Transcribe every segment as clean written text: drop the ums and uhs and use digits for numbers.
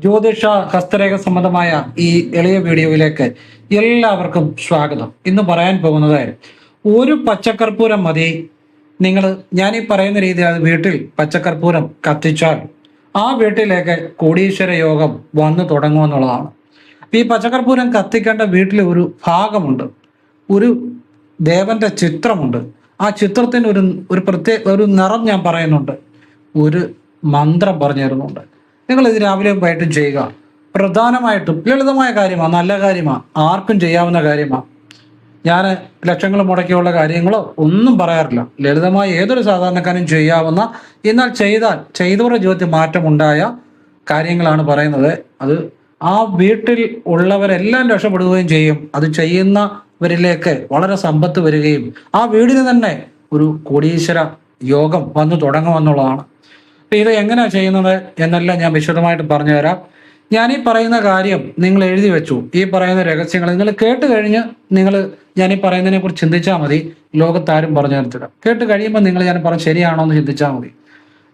ജ്യോതിഷ ഹസ്തരേഖ സംബന്ധമായ ഈ എളിയ വീഡിയോയിലേക്ക് എല്ലാവർക്കും സ്വാഗതം. ഇന്ന് പറയാൻ പോകുന്നത് ഒരു പച്ചക്കർപ്പൂരം മതി. ഞാൻ ഈ പറയുന്ന രീതിയിൽ അത് വീട്ടിൽ പച്ചക്കർപ്പൂരം കത്തിച്ചാൽ ആ വീട്ടിലേക്ക് കോടീശ്വര യോഗം വന്നു തുടങ്ങുമെന്നുള്ളതാണ്. ഈ പച്ചക്കർപ്പൂരം കത്തിക്കേണ്ട വീട്ടിൽ ഒരു ഭാഗമുണ്ട്, ഒരു ദേവന്റെ ചിത്രമുണ്ട്. ആ ചിത്രത്തിന് ഒരു ഒരു നിറം ഞാൻ പറയുന്നുണ്ട്, ഒരു മന്ത്രം പറഞ്ഞു തരുന്നുണ്ട്. നിങ്ങൾ ഇത് രാവിലെ വൈകിട്ടും ചെയ്യുക. പ്രധാനമായിട്ടും ലളിതമായ കാര്യമാണ്, നല്ല കാര്യമാണ്, ആർക്കും ചെയ്യാവുന്ന കാര്യമാണ്. ഞാൻ ലക്ഷങ്ങൾ മുടക്കിയുള്ള കാര്യങ്ങളോ ഒന്നും പറയാറില്ല. ലളിതമായി ഏതൊരു സാധാരണക്കാരനും ചെയ്യാവുന്ന, എന്നാൽ ചെയ്തവരുടെ ജീവിതത്തിൽ മാറ്റമുണ്ടായ കാര്യങ്ങളാണ് പറയുന്നത്. അത് ആ വീട്ടിൽ ഉള്ളവരെല്ലാം രക്ഷപ്പെടുകയും ചെയ്യും. അത് ചെയ്യുന്നവരിലേക്ക് വളരെ സമ്പത്ത് വരികയും ആ വീടിന് തന്നെ ഒരു കോടീശ്വര യോഗം വന്നു തുടങ്ങുമെന്നുള്ളതാണ്. ഇത് എങ്ങനെയാ ചെയ്യുന്നത് എന്നെല്ലാം ഞാൻ വിശദമായിട്ട് പറഞ്ഞുതരാം. ഞാൻ ഈ പറയുന്ന കാര്യം നിങ്ങൾ എഴുതി വെച്ചു. ഈ പറയുന്ന രഹസ്യങ്ങൾ നിങ്ങൾ കേട്ട് കഴിഞ്ഞ് ഞാൻ ഈ പറയുന്നതിനെ കുറിച്ച് ചിന്തിച്ചാൽ മതി. ലോകത്താരും പറഞ്ഞു തരത്തില്ല. കേട്ട് കഴിയുമ്പോൾ ഞാൻ പറഞ്ഞ ശരിയാണോ എന്ന് ചിന്തിച്ചാൽ മതി.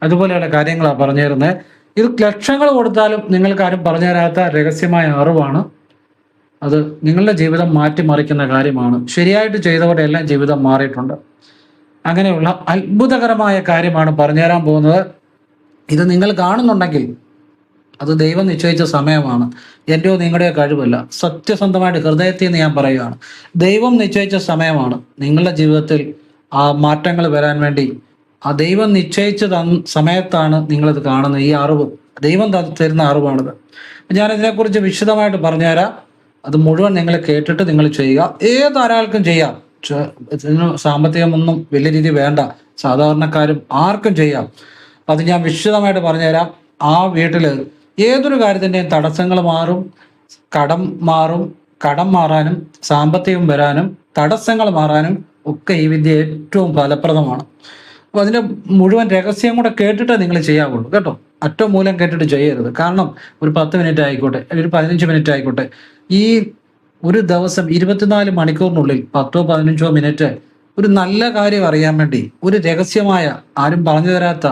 അതുപോലെയുള്ള കാര്യങ്ങളാണ് പറഞ്ഞു തരുന്നത്. ഇത് ലക്ഷങ്ങൾ കൊടുത്താലും നിങ്ങൾക്ക് ആരും പറഞ്ഞു തരാത്ത രഹസ്യമായ അറിവാണ്. അത് നിങ്ങളുടെ ജീവിതം മാറ്റിമറിക്കുന്ന കാര്യമാണ്. ശരിയായിട്ട് ചെയ്തവരുടെ എല്ലാം ജീവിതം മാറിയിട്ടുണ്ട്. അങ്ങനെയുള്ള അത്ഭുതകരമായ കാര്യമാണ് പറഞ്ഞു തരാൻ പോകുന്നത്. ഇത് നിങ്ങൾ കാണുന്നുണ്ടെങ്കിൽ അത് ദൈവം നിശ്ചയിച്ച സമയമാണ്. എൻ്റെയോ നിങ്ങളുടെയോ കഴിവല്ല. സത്യസന്ധമായിട്ട് ഹൃദയത്തിൽ നിന്ന് ഞാൻ പറയുകയാണ്, ദൈവം നിശ്ചയിച്ച സമയമാണ്. നിങ്ങളുടെ ജീവിതത്തിൽ ആ മാറ്റങ്ങൾ വരാൻ വേണ്ടി ആ ദൈവം നിശ്ചയിച്ച സമയത്താണ് നിങ്ങളിത് കാണുന്നത്. ഈ അറിവ് ദൈവം തരുന്ന അറിവാണിത്. ഞാനിതിനെക്കുറിച്ച് വിശദമായിട്ട് പറഞ്ഞുതരാം. അത് മുഴുവൻ നിങ്ങൾ കേട്ടിട്ട് നിങ്ങൾ ചെയ്യുക. ഏതൊരാൾക്കും ചെയ്യാം. ഇതിന് സാമ്പത്തികമൊന്നും വലിയ രീതി വേണ്ട. സാധാരണക്കാരും ആർക്കും ചെയ്യാം. അത് ഞാൻ വിശദമായിട്ട് പറഞ്ഞുതരാം. ആ വീട്ടിൽ ഏതൊരു കാര്യത്തിൻ്റെയും തടസ്സങ്ങൾ മാറും, കടം മാറാനും സാമ്പത്തികം വരാനും തടസ്സങ്ങൾ മാറാനും ഒക്കെ ഈ വിദ്യ ഏറ്റവും ഫലപ്രദമാണ്. അപ്പോൾ അതിൻ്റെ മുഴുവൻ രഹസ്യം കൂടെ കേട്ടിട്ടേ നിങ്ങൾ ചെയ്യാവുള്ളൂ കേട്ടോ. അറ്റവും മൂലം കേട്ടിട്ട് ചെയ്യരുത്. കാരണം ഒരു 10 മിനിറ്റ് ആയിക്കോട്ടെ, ഒരു 15 മിനിറ്റ് ആയിക്കോട്ടെ, ഈ ഒരു ദിവസം 24 മണിക്കൂറിനുള്ളിൽ 10-15 മിനിറ്റ് ഒരു നല്ല കാര്യം അറിയാൻ വേണ്ടി, ഒരു രഹസ്യമായ ആരും പറഞ്ഞു തരാത്ത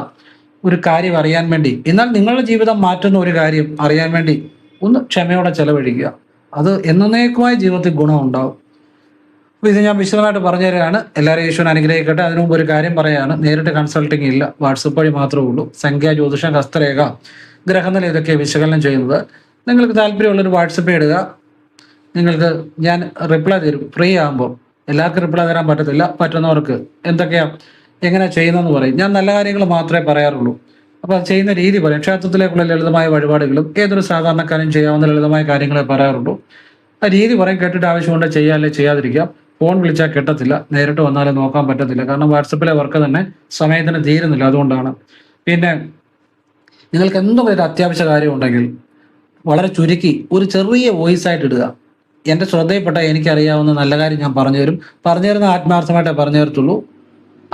ഒരു കാര്യം അറിയാൻ വേണ്ടി, എന്നാൽ നിങ്ങളുടെ ജീവിതം മാറ്റുന്ന ഒരു കാര്യം അറിയാൻ വേണ്ടി ഒന്ന് ക്ഷമയോടെ ചെലവഴിക്കുക. അത് എന്നേക്കുമായ ജീവിതത്തിൽ ഗുണമുണ്ടാവും. അപ്പോൾ ഇത് ഞാൻ വിശദമായിട്ട് പറഞ്ഞു തരികയാണ്. എല്ലാവരും ഈശ്വരൻ അനുഗ്രഹിക്കട്ടെ. അതിനു മുമ്പ് ഒരു കാര്യം പറയാണ്, നേരിട്ട് കൺസൾട്ടിങ് ഇല്ല, വാട്സപ്പ് വഴി മാത്രമേ ഉള്ളൂ. സംഖ്യ, ജ്യോതിഷം, ഹസ്തരേഖ, ഗ്രഹനില ഇതൊക്കെ വിശകലനം ചെയ്യുന്നത്. നിങ്ങൾക്ക് താല്പര്യമുള്ളൊരു വാട്സപ്പ് ഇടുക. നിങ്ങൾക്ക് ഞാൻ റിപ്ലൈ തരും ഫ്രീ ആകുമ്പോൾ. എല്ലാവർക്കും റിപ്ലൈ തരാൻ പറ്റത്തില്ല. പറ്റുന്നവർക്ക് എങ്ങനെ ചെയ്യുന്നതെന്ന് പറയും. ഞാൻ നല്ല കാര്യങ്ങൾ മാത്രമേ പറയാറുള്ളൂ. അപ്പോൾ അത് ചെയ്യുന്ന രീതി പറയും. ക്ഷേത്രത്തിലേക്കുള്ള ലളിതമായ വഴിപാടുകളും ഏതൊരു സാധാരണക്കാരും ചെയ്യാവുന്ന ലളിതമായ കാര്യങ്ങളെ പറയാറുള്ളൂ. ആ രീതി പറയും. കേട്ടിട്ട് ആവശ്യമുണ്ട് ചെയ്യാല്ലേ ചെയ്യാതിരിക്കാം. ഫോൺ വിളിച്ചാൽ കിട്ടത്തില്ല, നേരിട്ട് വന്നാലും നോക്കാൻ പറ്റത്തില്ല. കാരണം വാട്സപ്പിലെ വർക്ക് തന്നെ സമയത്തിന് തീരുന്നില്ല. അതുകൊണ്ടാണ്. പിന്നെ നിങ്ങൾക്ക് എന്തും ഒരു അത്യാവശ്യ കാര്യം ഉണ്ടെങ്കിൽ വളരെ ചുരുക്കി ഒരു ചെറിയ വോയിസ് ആയിട്ട് ഇടുക. എൻ്റെ ശ്രദ്ധയിൽപ്പെട്ട എനിക്കറിയാവുന്ന നല്ല കാര്യം ഞാൻ പറഞ്ഞു തരുന്ന ആത്മാർത്ഥമായിട്ടേ പറഞ്ഞു തരത്തുള്ളൂ.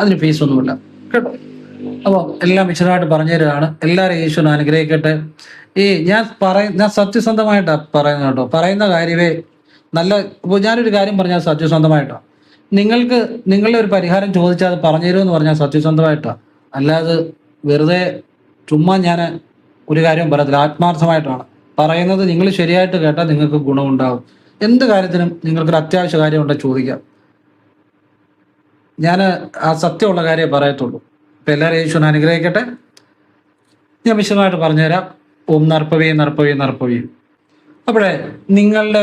അതിന് ഫീസൊന്നുമില്ല കേട്ടോ. അപ്പോൾ എല്ലാം വിശദമായിട്ട് പറഞ്ഞു തരികയാണ്. എല്ലാവരും ഈശ്വരൻ അനുഗ്രഹിക്കട്ടെ. ഞാൻ സത്യസന്ധമായിട്ടാണ് പറയുന്നത് കേട്ടോ. പറയുന്ന കാര്യമേ ഇപ്പോൾ ഞാനൊരു കാര്യം പറഞ്ഞാൽ സത്യസന്ധമായിട്ടാണ്. നിങ്ങളുടെ ഒരു പരിഹാരം ചോദിച്ചാൽ അത് പറഞ്ഞു തരുമെന്ന് പറഞ്ഞാൽ സത്യസന്ധമായിട്ടാണ്. അല്ലാതെ വെറുതെ ചുമ്മാ ഞാൻ ഒരു കാര്യം പറയത്തില്ല. ആത്മാർത്ഥമായിട്ടാണ് പറയുന്നത്. നിങ്ങൾ ശരിയായിട്ട് കേട്ടാൽ നിങ്ങൾക്ക് ഗുണമുണ്ടാകും. എന്ത് കാര്യത്തിനും നിങ്ങൾക്കൊരു അത്യാവശ്യ കാര്യം ഉണ്ടെങ്കിൽ ചോദിക്കാം. ഞാൻ ആ സത്യമുള്ള കാര്യമേ പറയത്തുള്ളൂ. ഇപ്പം എല്ലാവരും ഈശ്വരൻ അനുഗ്രഹിക്കട്ടെ. ഞാൻ വിശദമായിട്ട് പറഞ്ഞുതരാം. ഓം നർപ്പവി. അപ്പോഴേ നിങ്ങളുടെ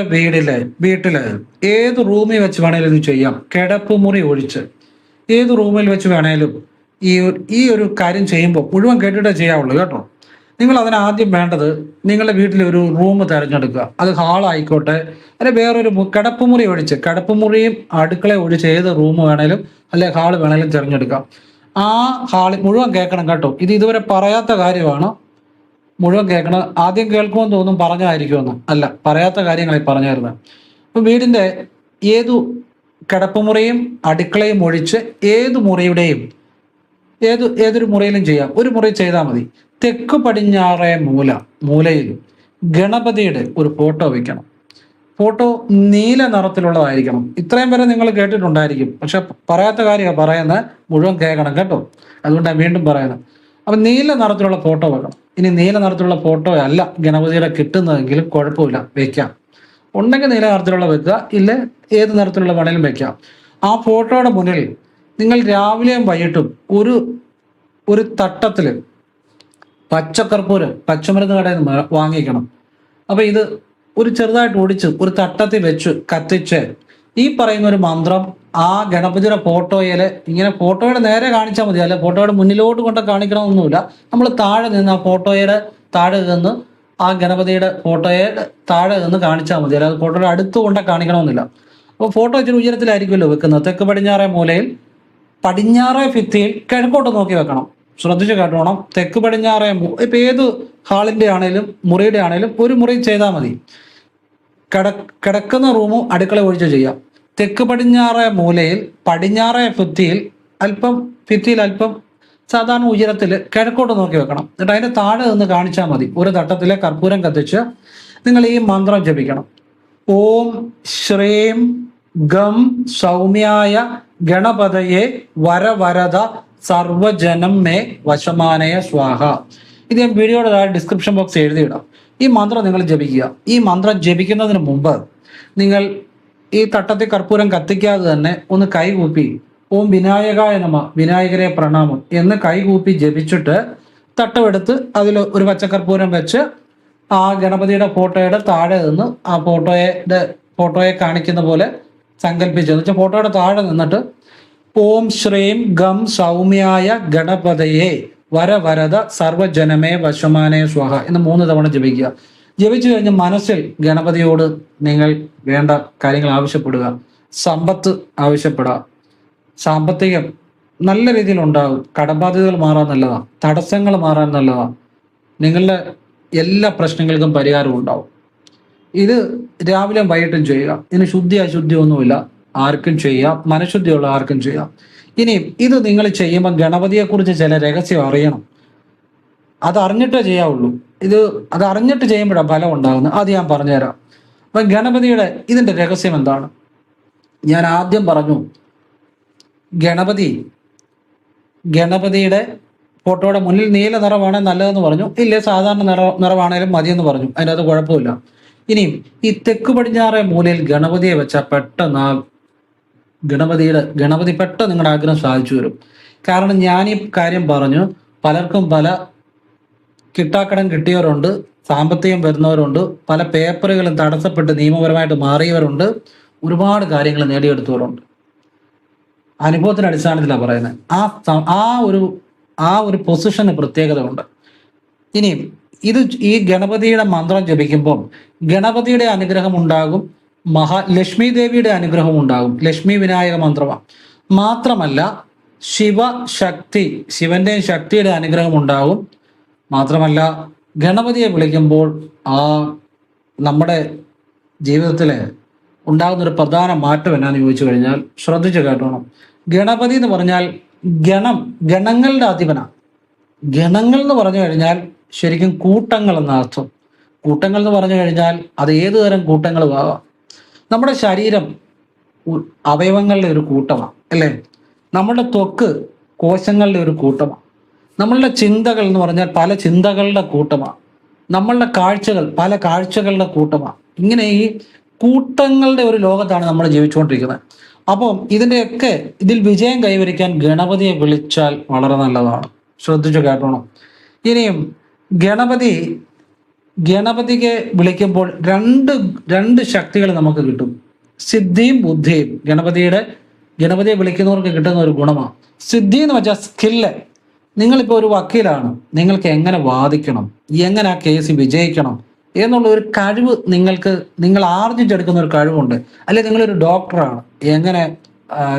വീട്ടില് ഏത് റൂമിൽ വെച്ച് വേണേലും ഇത് ചെയ്യാം. കിടപ്പുമുറി ഒഴിച്ച് ഏത് റൂമിൽ വെച്ച് വേണേലും ഈ ഒരു കാര്യം ചെയ്യുമ്പോൾ മുഴുവൻ കേട്ടിട്ടേ ചെയ്യാവുള്ളൂ കേട്ടോ. നിങ്ങൾ അതിനാദ്യം വേണ്ടത് നിങ്ങളുടെ വീട്ടിൽ ഒരു റൂം തിരഞ്ഞെടുക്കുക. അത് ഹാളായിക്കോട്ടെ, അല്ലെ വേറൊരു കിടപ്പുമുറിയും അടുക്കളയും ഒഴിച്ച് ഏത് റൂം വേണേലും അല്ലെ ഹാള് വേണേലും തിരഞ്ഞെടുക്കാം. ആ ഹാളിൽ മുഴുവൻ കേൾക്കണം കേട്ടോ. ഇത് ഇതുവരെ പറയാത്ത കാര്യമാണ്. മുഴുവൻ കേൾക്കണം. ആദ്യം കേൾക്കുമെന്ന് തോന്നും പറഞ്ഞായിരിക്കുമെന്ന്. അല്ല, പറയാത്ത കാര്യങ്ങളായി പറഞ്ഞു തരുന്നത്. ഇപ്പം വീടിൻ്റെ കിടപ്പുമുറിയും അടുക്കളയും ഒഴിച്ച് ഏതൊരു മുറിയിലും ചെയ്യാം. ഒരു മുറി ചെയ്താൽ മതി. തെക്ക് പടിഞ്ഞാറേ മൂലയിൽ ഗണപതിയുടെ ഒരു ഫോട്ടോ വെക്കണം. ഫോട്ടോ നീല നിറത്തിലുള്ളതായിരിക്കണം. ഇത്രയും വരെ നിങ്ങൾ കേട്ടിട്ടുണ്ടായിരിക്കും, പക്ഷെ പറയാത്ത കാര്യമാണ് പറയുന്നത്. മുഴുവൻ കേൾക്കണം കേട്ടോ. അതുകൊണ്ടാണ് വീണ്ടും പറയുന്നത്. അപ്പം നീല നിറത്തിലുള്ള ഫോട്ടോ വെക്കണം. ഇനി നീല നിറത്തിലുള്ള ഫോട്ടോ അല്ല ഗണപതിയുടെ കിട്ടുന്നതെങ്കിലും കുഴപ്പമില്ല, വെക്കാം. ഉണ്ടെങ്കിൽ നീല നിറത്തിലുള്ള വെക്കുക, ഇല്ല ഏത് നിറത്തിലുള്ള വേണേലും വെക്കാം. ആ ഫോട്ടോയുടെ മുന്നിൽ നിങ്ങൾ രാവിലെയും വൈകിട്ടും ഒരു തട്ടത്തിൽ പച്ചക്കർപ്പൂരം പച്ചമരുന്ന് കടയിൽ നിന്ന് വാങ്ങിക്കണം. അപ്പൊ ഇത് ഒരു ചെറുതായിട്ട് ഒടിച്ച് ഒരു തട്ടത്തിൽ വെച്ച് കത്തിച്ച് ഈ പറയുന്ന ഒരു മന്ത്രം ആ ഗണപതിയുടെ ഫോട്ടോയിൽ ഇങ്ങനെ ഫോട്ടോയുടെ നേരെ കാണിച്ചാൽ മതി, അല്ല ഫോട്ടോയുടെ മുന്നിലോട്ട് കൊണ്ട് കാണിക്കണമെന്നൊന്നുമില്ല. നമ്മൾ താഴെ നിന്ന് ആ ഫോട്ടോയുടെ താഴെ നിന്ന് ആ ഗണപതിയുടെ ഫോട്ടോയുടെ താഴെ നിന്ന് കാണിച്ചാൽ മതി, അല്ലാതെ ഫോട്ടോയുടെ അടുത്ത് കൊണ്ട് കാണിക്കണമെന്നില്ല. അപ്പോൾ ഫോട്ടോ ഇച്ചിരി ഉയരത്തിലായിരിക്കുമല്ലോ വെക്കുന്നത്. തെക്ക് പടിഞ്ഞാറേ മൂലയിൽ പടിഞ്ഞാറേ ഭിത്തിയിൽ കിഴക്കോട്ട് നോക്കി വെക്കണം. ശ്രദ്ധിച്ച് കേട്ടോണം. തെക്ക് പടിഞ്ഞാറേ ഇപ്പം ഏത് ഹാളിൻ്റെ ആണേലും മുറിയുടെ ആണേലും ഒരു മുറി ചെയ്താൽ മതി. കിടക്കുന്ന റൂമും അടുക്കള ഒഴിച്ച് ചെയ്യാം. തെക്ക് പടിഞ്ഞാറേ മൂലയിൽ പടിഞ്ഞാറേ ഭിത്തിയിൽ അല്പം സാധാരണ ഉയരത്തിൽ കിഴക്കോട്ട് നോക്കി വെക്കണം. എന്നിട്ട് അതിൻ്റെ താഴെ നിന്ന് കാണിച്ചാൽ മതി. ഒരു തട്ടത്തിലെ കർപ്പൂരം കത്തിച്ച് നിങ്ങൾ ഈ മന്ത്രം ജപിക്കണം. ഓം ശ്രീം ഗം സൗമ്യായ ഗണപതയെ വരവരദ സർവജനം മേ വശമാനയ സ്വാഹ. ഇത് ഞാൻ വീഡിയോയുടെ താഴെ ഡിസ്ക്രിപ്ഷൻ ബോക്സ് എഴുതിയിടാം. ഈ മന്ത്രം നിങ്ങൾ ജപിക്കുക. ഈ മന്ത്രം ജപിക്കുന്നതിന് മുമ്പ് നിങ്ങൾ ഈ തട്ടത്തിൽ കർപ്പൂരം കത്തിക്കാതെ തന്നെ ഒന്ന് കൈകൂപ്പി ഓം വിനായകായ നമ, വിനായകരെ പ്രണാമം എന്ന് കൈകൂപ്പി ജപിച്ചിട്ട് തട്ടമെടുത്ത് അതിൽ ഒരു പച്ചക്കർപ്പൂരം വെച്ച് ആ ഗണപതിയുടെ ഫോട്ടോയുടെ താഴെ നിന്ന് ആ ഫോട്ടോയെ കാണിക്കുന്ന പോലെ സങ്കല്പിച്ചെന്ന് വെച്ചാൽ ഫോട്ടോയുടെ താഴെ നിന്നിട്ട് ഓം ശ്രീം ഗം സൗമ്യായ ഗണപതയെ വരവരദ സർവജനമേ വശമാനേ സ്വാഹ എന്ന് 3 തവണ ജപിക്കുക. ജപിച്ചു കഴിഞ്ഞ് മനസ്സിൽ ഗണപതിയോട് നിങ്ങൾ വേണ്ട കാര്യങ്ങൾ ആവശ്യപ്പെടുക. സമ്പത്ത് ആവശ്യപ്പെടുക. സാമ്പത്തികം നല്ല രീതിയിൽ ഉണ്ടാകും. കടബാധ്യതകൾ മാറാൻ നല്ലതാണ്. തടസ്സങ്ങൾ മാറാൻ നല്ലതാണ്. നിങ്ങളുടെ എല്ലാ പ്രശ്നങ്ങൾക്കും പരിഹാരം ഉണ്ടാവും. ഇത് രാവിലെയും വൈകിട്ടും ചെയ്യുക. ഇതിന് ശുദ്ധി അശുദ്ധി ഒന്നുമില്ല, ആർക്കും ചെയ്യാം. മനഃശുദ്ധിയുള്ള ആർക്കും ചെയ്യാം. ഇനി ഇത് നിങ്ങൾ ചെയ്യുമ്പോൾ ഗണപതിയെക്കുറിച്ച് ചില രഹസ്യം അറിയണം. അത് അറിഞ്ഞിട്ടേ ചെയ്യാവുള്ളൂ. അത് അറിഞ്ഞിട്ട് ചെയ്യുമ്പോഴാണ് ഫലം ഉണ്ടാകുന്നത്. അത് ഞാൻ പറഞ്ഞുതരാം. അപ്പം ഗണപതിയുടെ ഇതിൻ്റെ രഹസ്യം എന്താണ്? ഞാൻ ആദ്യം പറഞ്ഞു, ഗണപതിയുടെ ഫോട്ടോയുടെ മുന്നിൽ നീല നിറമാണ് നല്ലതെന്ന് പറഞ്ഞു. ഇല്ലേ സാധാരണ നിറമാണേലും മതിയെന്ന് പറഞ്ഞു. അതിനകത്ത് കുഴപ്പമില്ല. ഇനിയും ഈ തെക്ക് പടിഞ്ഞാറേ മൂലയിൽ ഗണപതിയെ വെച്ചാൽ പെട്ടെന്ന് ഗണപതി പെട്ടെന്ന് നിങ്ങളുടെ ആഗ്രഹം സാധിച്ചു വരും. കാരണം ഞാൻ ഈ കാര്യം പറഞ്ഞു, പലർക്കും പല കിട്ടാക്കടം കിട്ടിയവരുണ്ട്, സാമ്പത്തികം വരുന്നവരുണ്ട്, പല പേപ്പറുകളും തടസ്സപ്പെട്ട് നിയമപരമായിട്ട് മാറിയവരുണ്ട്, ഒരുപാട് കാര്യങ്ങൾ നേടിയെടുത്തവരുണ്ട്. അനുഭവത്തിന്റെ അടിസ്ഥാനത്തിലാണ് പറയുന്നത്. ആ ഒരു പൊസിഷന് പ്രത്യേകത ഉണ്ട്. ഇനി ഈ ഗണപതിയുടെ മന്ത്രം ജപിക്കുമ്പോൾ ഗണപതിയുടെ അനുഗ്രഹം ഉണ്ടാകും, ലക്ഷ്മി ദേവിയുടെ അനുഗ്രഹം ഉണ്ടാകും. ലക്ഷ്മി വിനായക മന്ത്രമാണ്. മാത്രമല്ല ശിവന്റെയും ശക്തിയുടെ അനുഗ്രഹം ഉണ്ടാകും. മാത്രമല്ല ഗണപതിയെ വിളിക്കുമ്പോൾ നമ്മുടെ ജീവിതത്തിൽ ഉണ്ടാകുന്നൊരു പ്രധാന മാറ്റം എന്നാന്ന് ചോദിച്ചു കഴിഞ്ഞാൽ ശ്രദ്ധിച്ചു കേട്ടോണം. ഗണപതി എന്ന് പറഞ്ഞാൽ ഗണങ്ങളുടെ അധിപനാണ്. ഗണങ്ങൾ എന്ന് പറഞ്ഞു കഴിഞ്ഞാൽ ശരിക്കും കൂട്ടങ്ങൾ എന്ന അർത്ഥം. കൂട്ടങ്ങൾ എന്ന് പറഞ്ഞു കഴിഞ്ഞാൽ അത് ഏതു തരം കൂട്ടങ്ങളും ആവാം. നമ്മുടെ ശരീരം അവയവങ്ങളുടെ ഒരു കൂട്ടമാണ്, അല്ലേ? നമ്മുടെ ത്വക്ക് കോശങ്ങളുടെ ഒരു കൂട്ടമാണ്. നമ്മളുടെ ചിന്തകൾ എന്ന് പറഞ്ഞാൽ പല ചിന്തകളുടെ കൂട്ടമാണ്. നമ്മളുടെ കാഴ്ചകൾ പല കാഴ്ചകളുടെ കൂട്ടമാണ്. ഇങ്ങനെ ഈ കൂട്ടങ്ങളുടെ ഒരു ലോകത്താണ് നമ്മൾ ജീവിച്ചുകൊണ്ടിരിക്കുന്നത്. അപ്പം ഇതിൽ വിജയം കൈവരിക്കാൻ ഗണപതിയെ വിളിച്ചാൽ വളരെ നല്ലതാണ്. ശ്രദ്ധിച്ചു കേട്ടോണം. ഇനിയും ഗണപതിക്ക് വിളിക്കുമ്പോൾ രണ്ട് ശക്തികൾ നമുക്ക് കിട്ടും. സിദ്ധിയും ബുദ്ധിയും. ഗണപതിയെ വിളിക്കുന്നവർക്ക് കിട്ടുന്ന ഒരു ഗുണമാണ്. സിദ്ധി എന്ന് വെച്ചാൽ സ്കില്ല്. നിങ്ങളിപ്പോൾ ഒരു വക്കീലാണ്, നിങ്ങൾക്ക് എങ്ങനെ വാദിക്കണം, എങ്ങനെ ആ കേസ് വിജയിക്കണം എന്നുള്ള ഒരു കഴിവ് നിങ്ങൾ ആർജിച്ചെടുക്കുന്ന ഒരു കഴിവുണ്ട്. അല്ലെങ്കിൽ നിങ്ങളൊരു ഡോക്ടറാണ്, എങ്ങനെ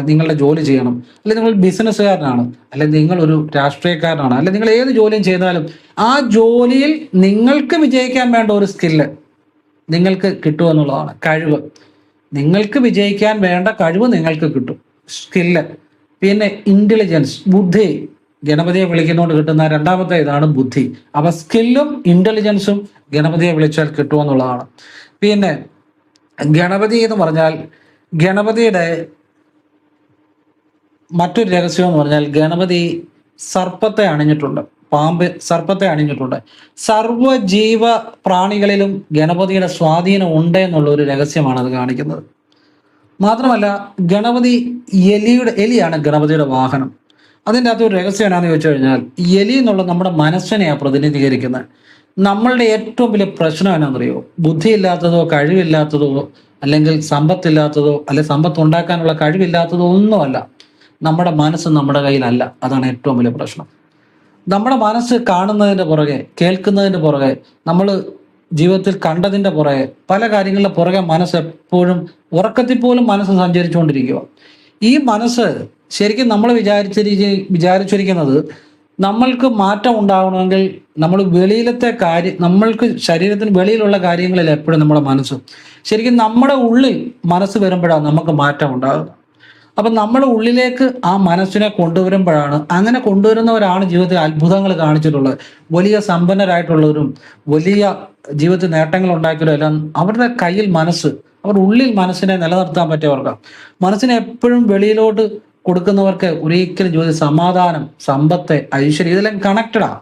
നിങ്ങളുടെ ജോലി ചെയ്യണം. അല്ലെങ്കിൽ നിങ്ങൾ ബിസിനസ്സുകാരനാണ്, അല്ലെങ്കിൽ നിങ്ങളൊരു രാഷ്ട്രീയക്കാരനാണ്, അല്ലെങ്കിൽ നിങ്ങൾ ഏത് ജോലിയും ചെയ്താലും ആ ജോലിയിൽ നിങ്ങൾക്ക് വിജയിക്കാൻ വേണ്ട ഒരു സ്കില്ല് നിങ്ങൾക്ക് കിട്ടുമെന്നുള്ളതാണ് കഴിവ്. നിങ്ങൾക്ക് വിജയിക്കാൻ വേണ്ട കഴിവ് നിങ്ങൾക്ക് കിട്ടും, സ്കില്ല്. പിന്നെ ഇന്റലിജൻസ്, ബുദ്ധി. ഗണപതിയെ വിളിക്കുന്നതുകൊണ്ട് കിട്ടുന്ന രണ്ടാമത്തെ ഇതാണ് ബുദ്ധി. അപ്പൊ സ്കില്ലും ഇന്റലിജൻസും ഗണപതിയെ വിളിച്ചാൽ കിട്ടുമെന്നുള്ളതാണ്. പിന്നെ ഗണപതി എന്ന് പറഞ്ഞാൽ ഗണപതിയുടെ മറ്റൊരു രഹസ്യം എന്ന് പറഞ്ഞാൽ ഗണപതി സർപ്പത്തെ അണിഞ്ഞിട്ടുണ്ട്. പാമ്പ് സർപ്പത്തെ അണിഞ്ഞിട്ടുണ്ട്. സർവ്വജീവ പ്രാണികളിലും ഗണപതിയുടെ സ്വാധീനം ഉണ്ട് എന്നുള്ള ഒരു രഹസ്യമാണ് അത് കാണിക്കുന്നത്. മാത്രമല്ല ഗണപതി എലിയാണ് ഗണപതിയുടെ വാഹനം. അതിൻ്റെ അകത്ത് ഒരു രഹസ്യം എന്നാന്ന് ചോദിച്ചു കഴിഞ്ഞാൽ, എലി എന്നുള്ള നമ്മുടെ മനസ്സിനെയാണ് പ്രതിനിധീകരിക്കുന്നത്. നമ്മളുടെ ഏറ്റവും വലിയ പ്രശ്നം എന്നാണെന്നറിയോ? ബുദ്ധിയില്ലാത്തതോ കഴിവില്ലാത്തതോ അല്ലെങ്കിൽ സമ്പത്തില്ലാത്തതോ അല്ലെ സമ്പത്ത് ഉണ്ടാക്കാനുള്ള കഴിവില്ലാത്തതോ ഒന്നുമല്ല. നമ്മുടെ മനസ്സ് നമ്മുടെ കയ്യിലല്ല. അതാണ് ഏറ്റവും വലിയ പ്രശ്നം. നമ്മുടെ മനസ്സ് കാണുന്നതിൻ്റെ പുറകെ, കേൾക്കുന്നതിൻ്റെ പുറകെ, നമ്മൾ ജീവിതത്തിൽ കണ്ടതിൻ്റെ പുറകെ, പല കാര്യങ്ങളുടെ പുറകെ മനസ്സ് എപ്പോഴും, ഉറക്കത്തിൽ പോലും മനസ്സ് സഞ്ചരിച്ചുകൊണ്ടിരിക്കുക. ഈ മനസ്സ് ശരിക്കും നമ്മൾ വിചാരിച്ചിരിക്കുന്നത് നമ്മൾക്ക് മാറ്റം ഉണ്ടാകണമെങ്കിൽ നമ്മൾ വെളിയിലത്തെ കാര്യം, നമ്മൾക്ക് ശരീരത്തിന് വെളിയിലുള്ള കാര്യങ്ങളിൽ എപ്പോഴും നമ്മുടെ മനസ്സ്, ശരിക്കും നമ്മുടെ ഉള്ളിൽ മനസ്സ് വരുമ്പോഴാണ് നമുക്ക് മാറ്റം ഉണ്ടാകുന്നത്. അപ്പം നമ്മുടെ ഉള്ളിലേക്ക് ആ മനസ്സിനെ കൊണ്ടുവരുമ്പോഴാണ്, അങ്ങനെ കൊണ്ടുവരുന്നവരാണ് ജീവിതത്തിൽ അത്ഭുതങ്ങൾ കാണിച്ചിട്ടുള്ളത്. വലിയ സമ്പന്നരായിട്ടുള്ളവരും വലിയ ജീവിതത്തിൽ നേട്ടങ്ങൾ ഉണ്ടാക്കിയവരും എല്ലാം അവരുടെ കയ്യിൽ മനസ്സ്, അവരുടെ ഉള്ളിൽ മനസ്സിനെ നിലനിർത്താൻ പറ്റിയവർക്ക്, മനസ്സിനെ എപ്പോഴും വെളിയിലോട്ട് കൊടുക്കുന്നവർക്ക് ഒരിക്കലും ജീവിതത്തിൽ സമാധാനം, സമ്പത്ത്, ഐശ്വര്യം ഇതെല്ലാം കണക്റ്റഡാണ്.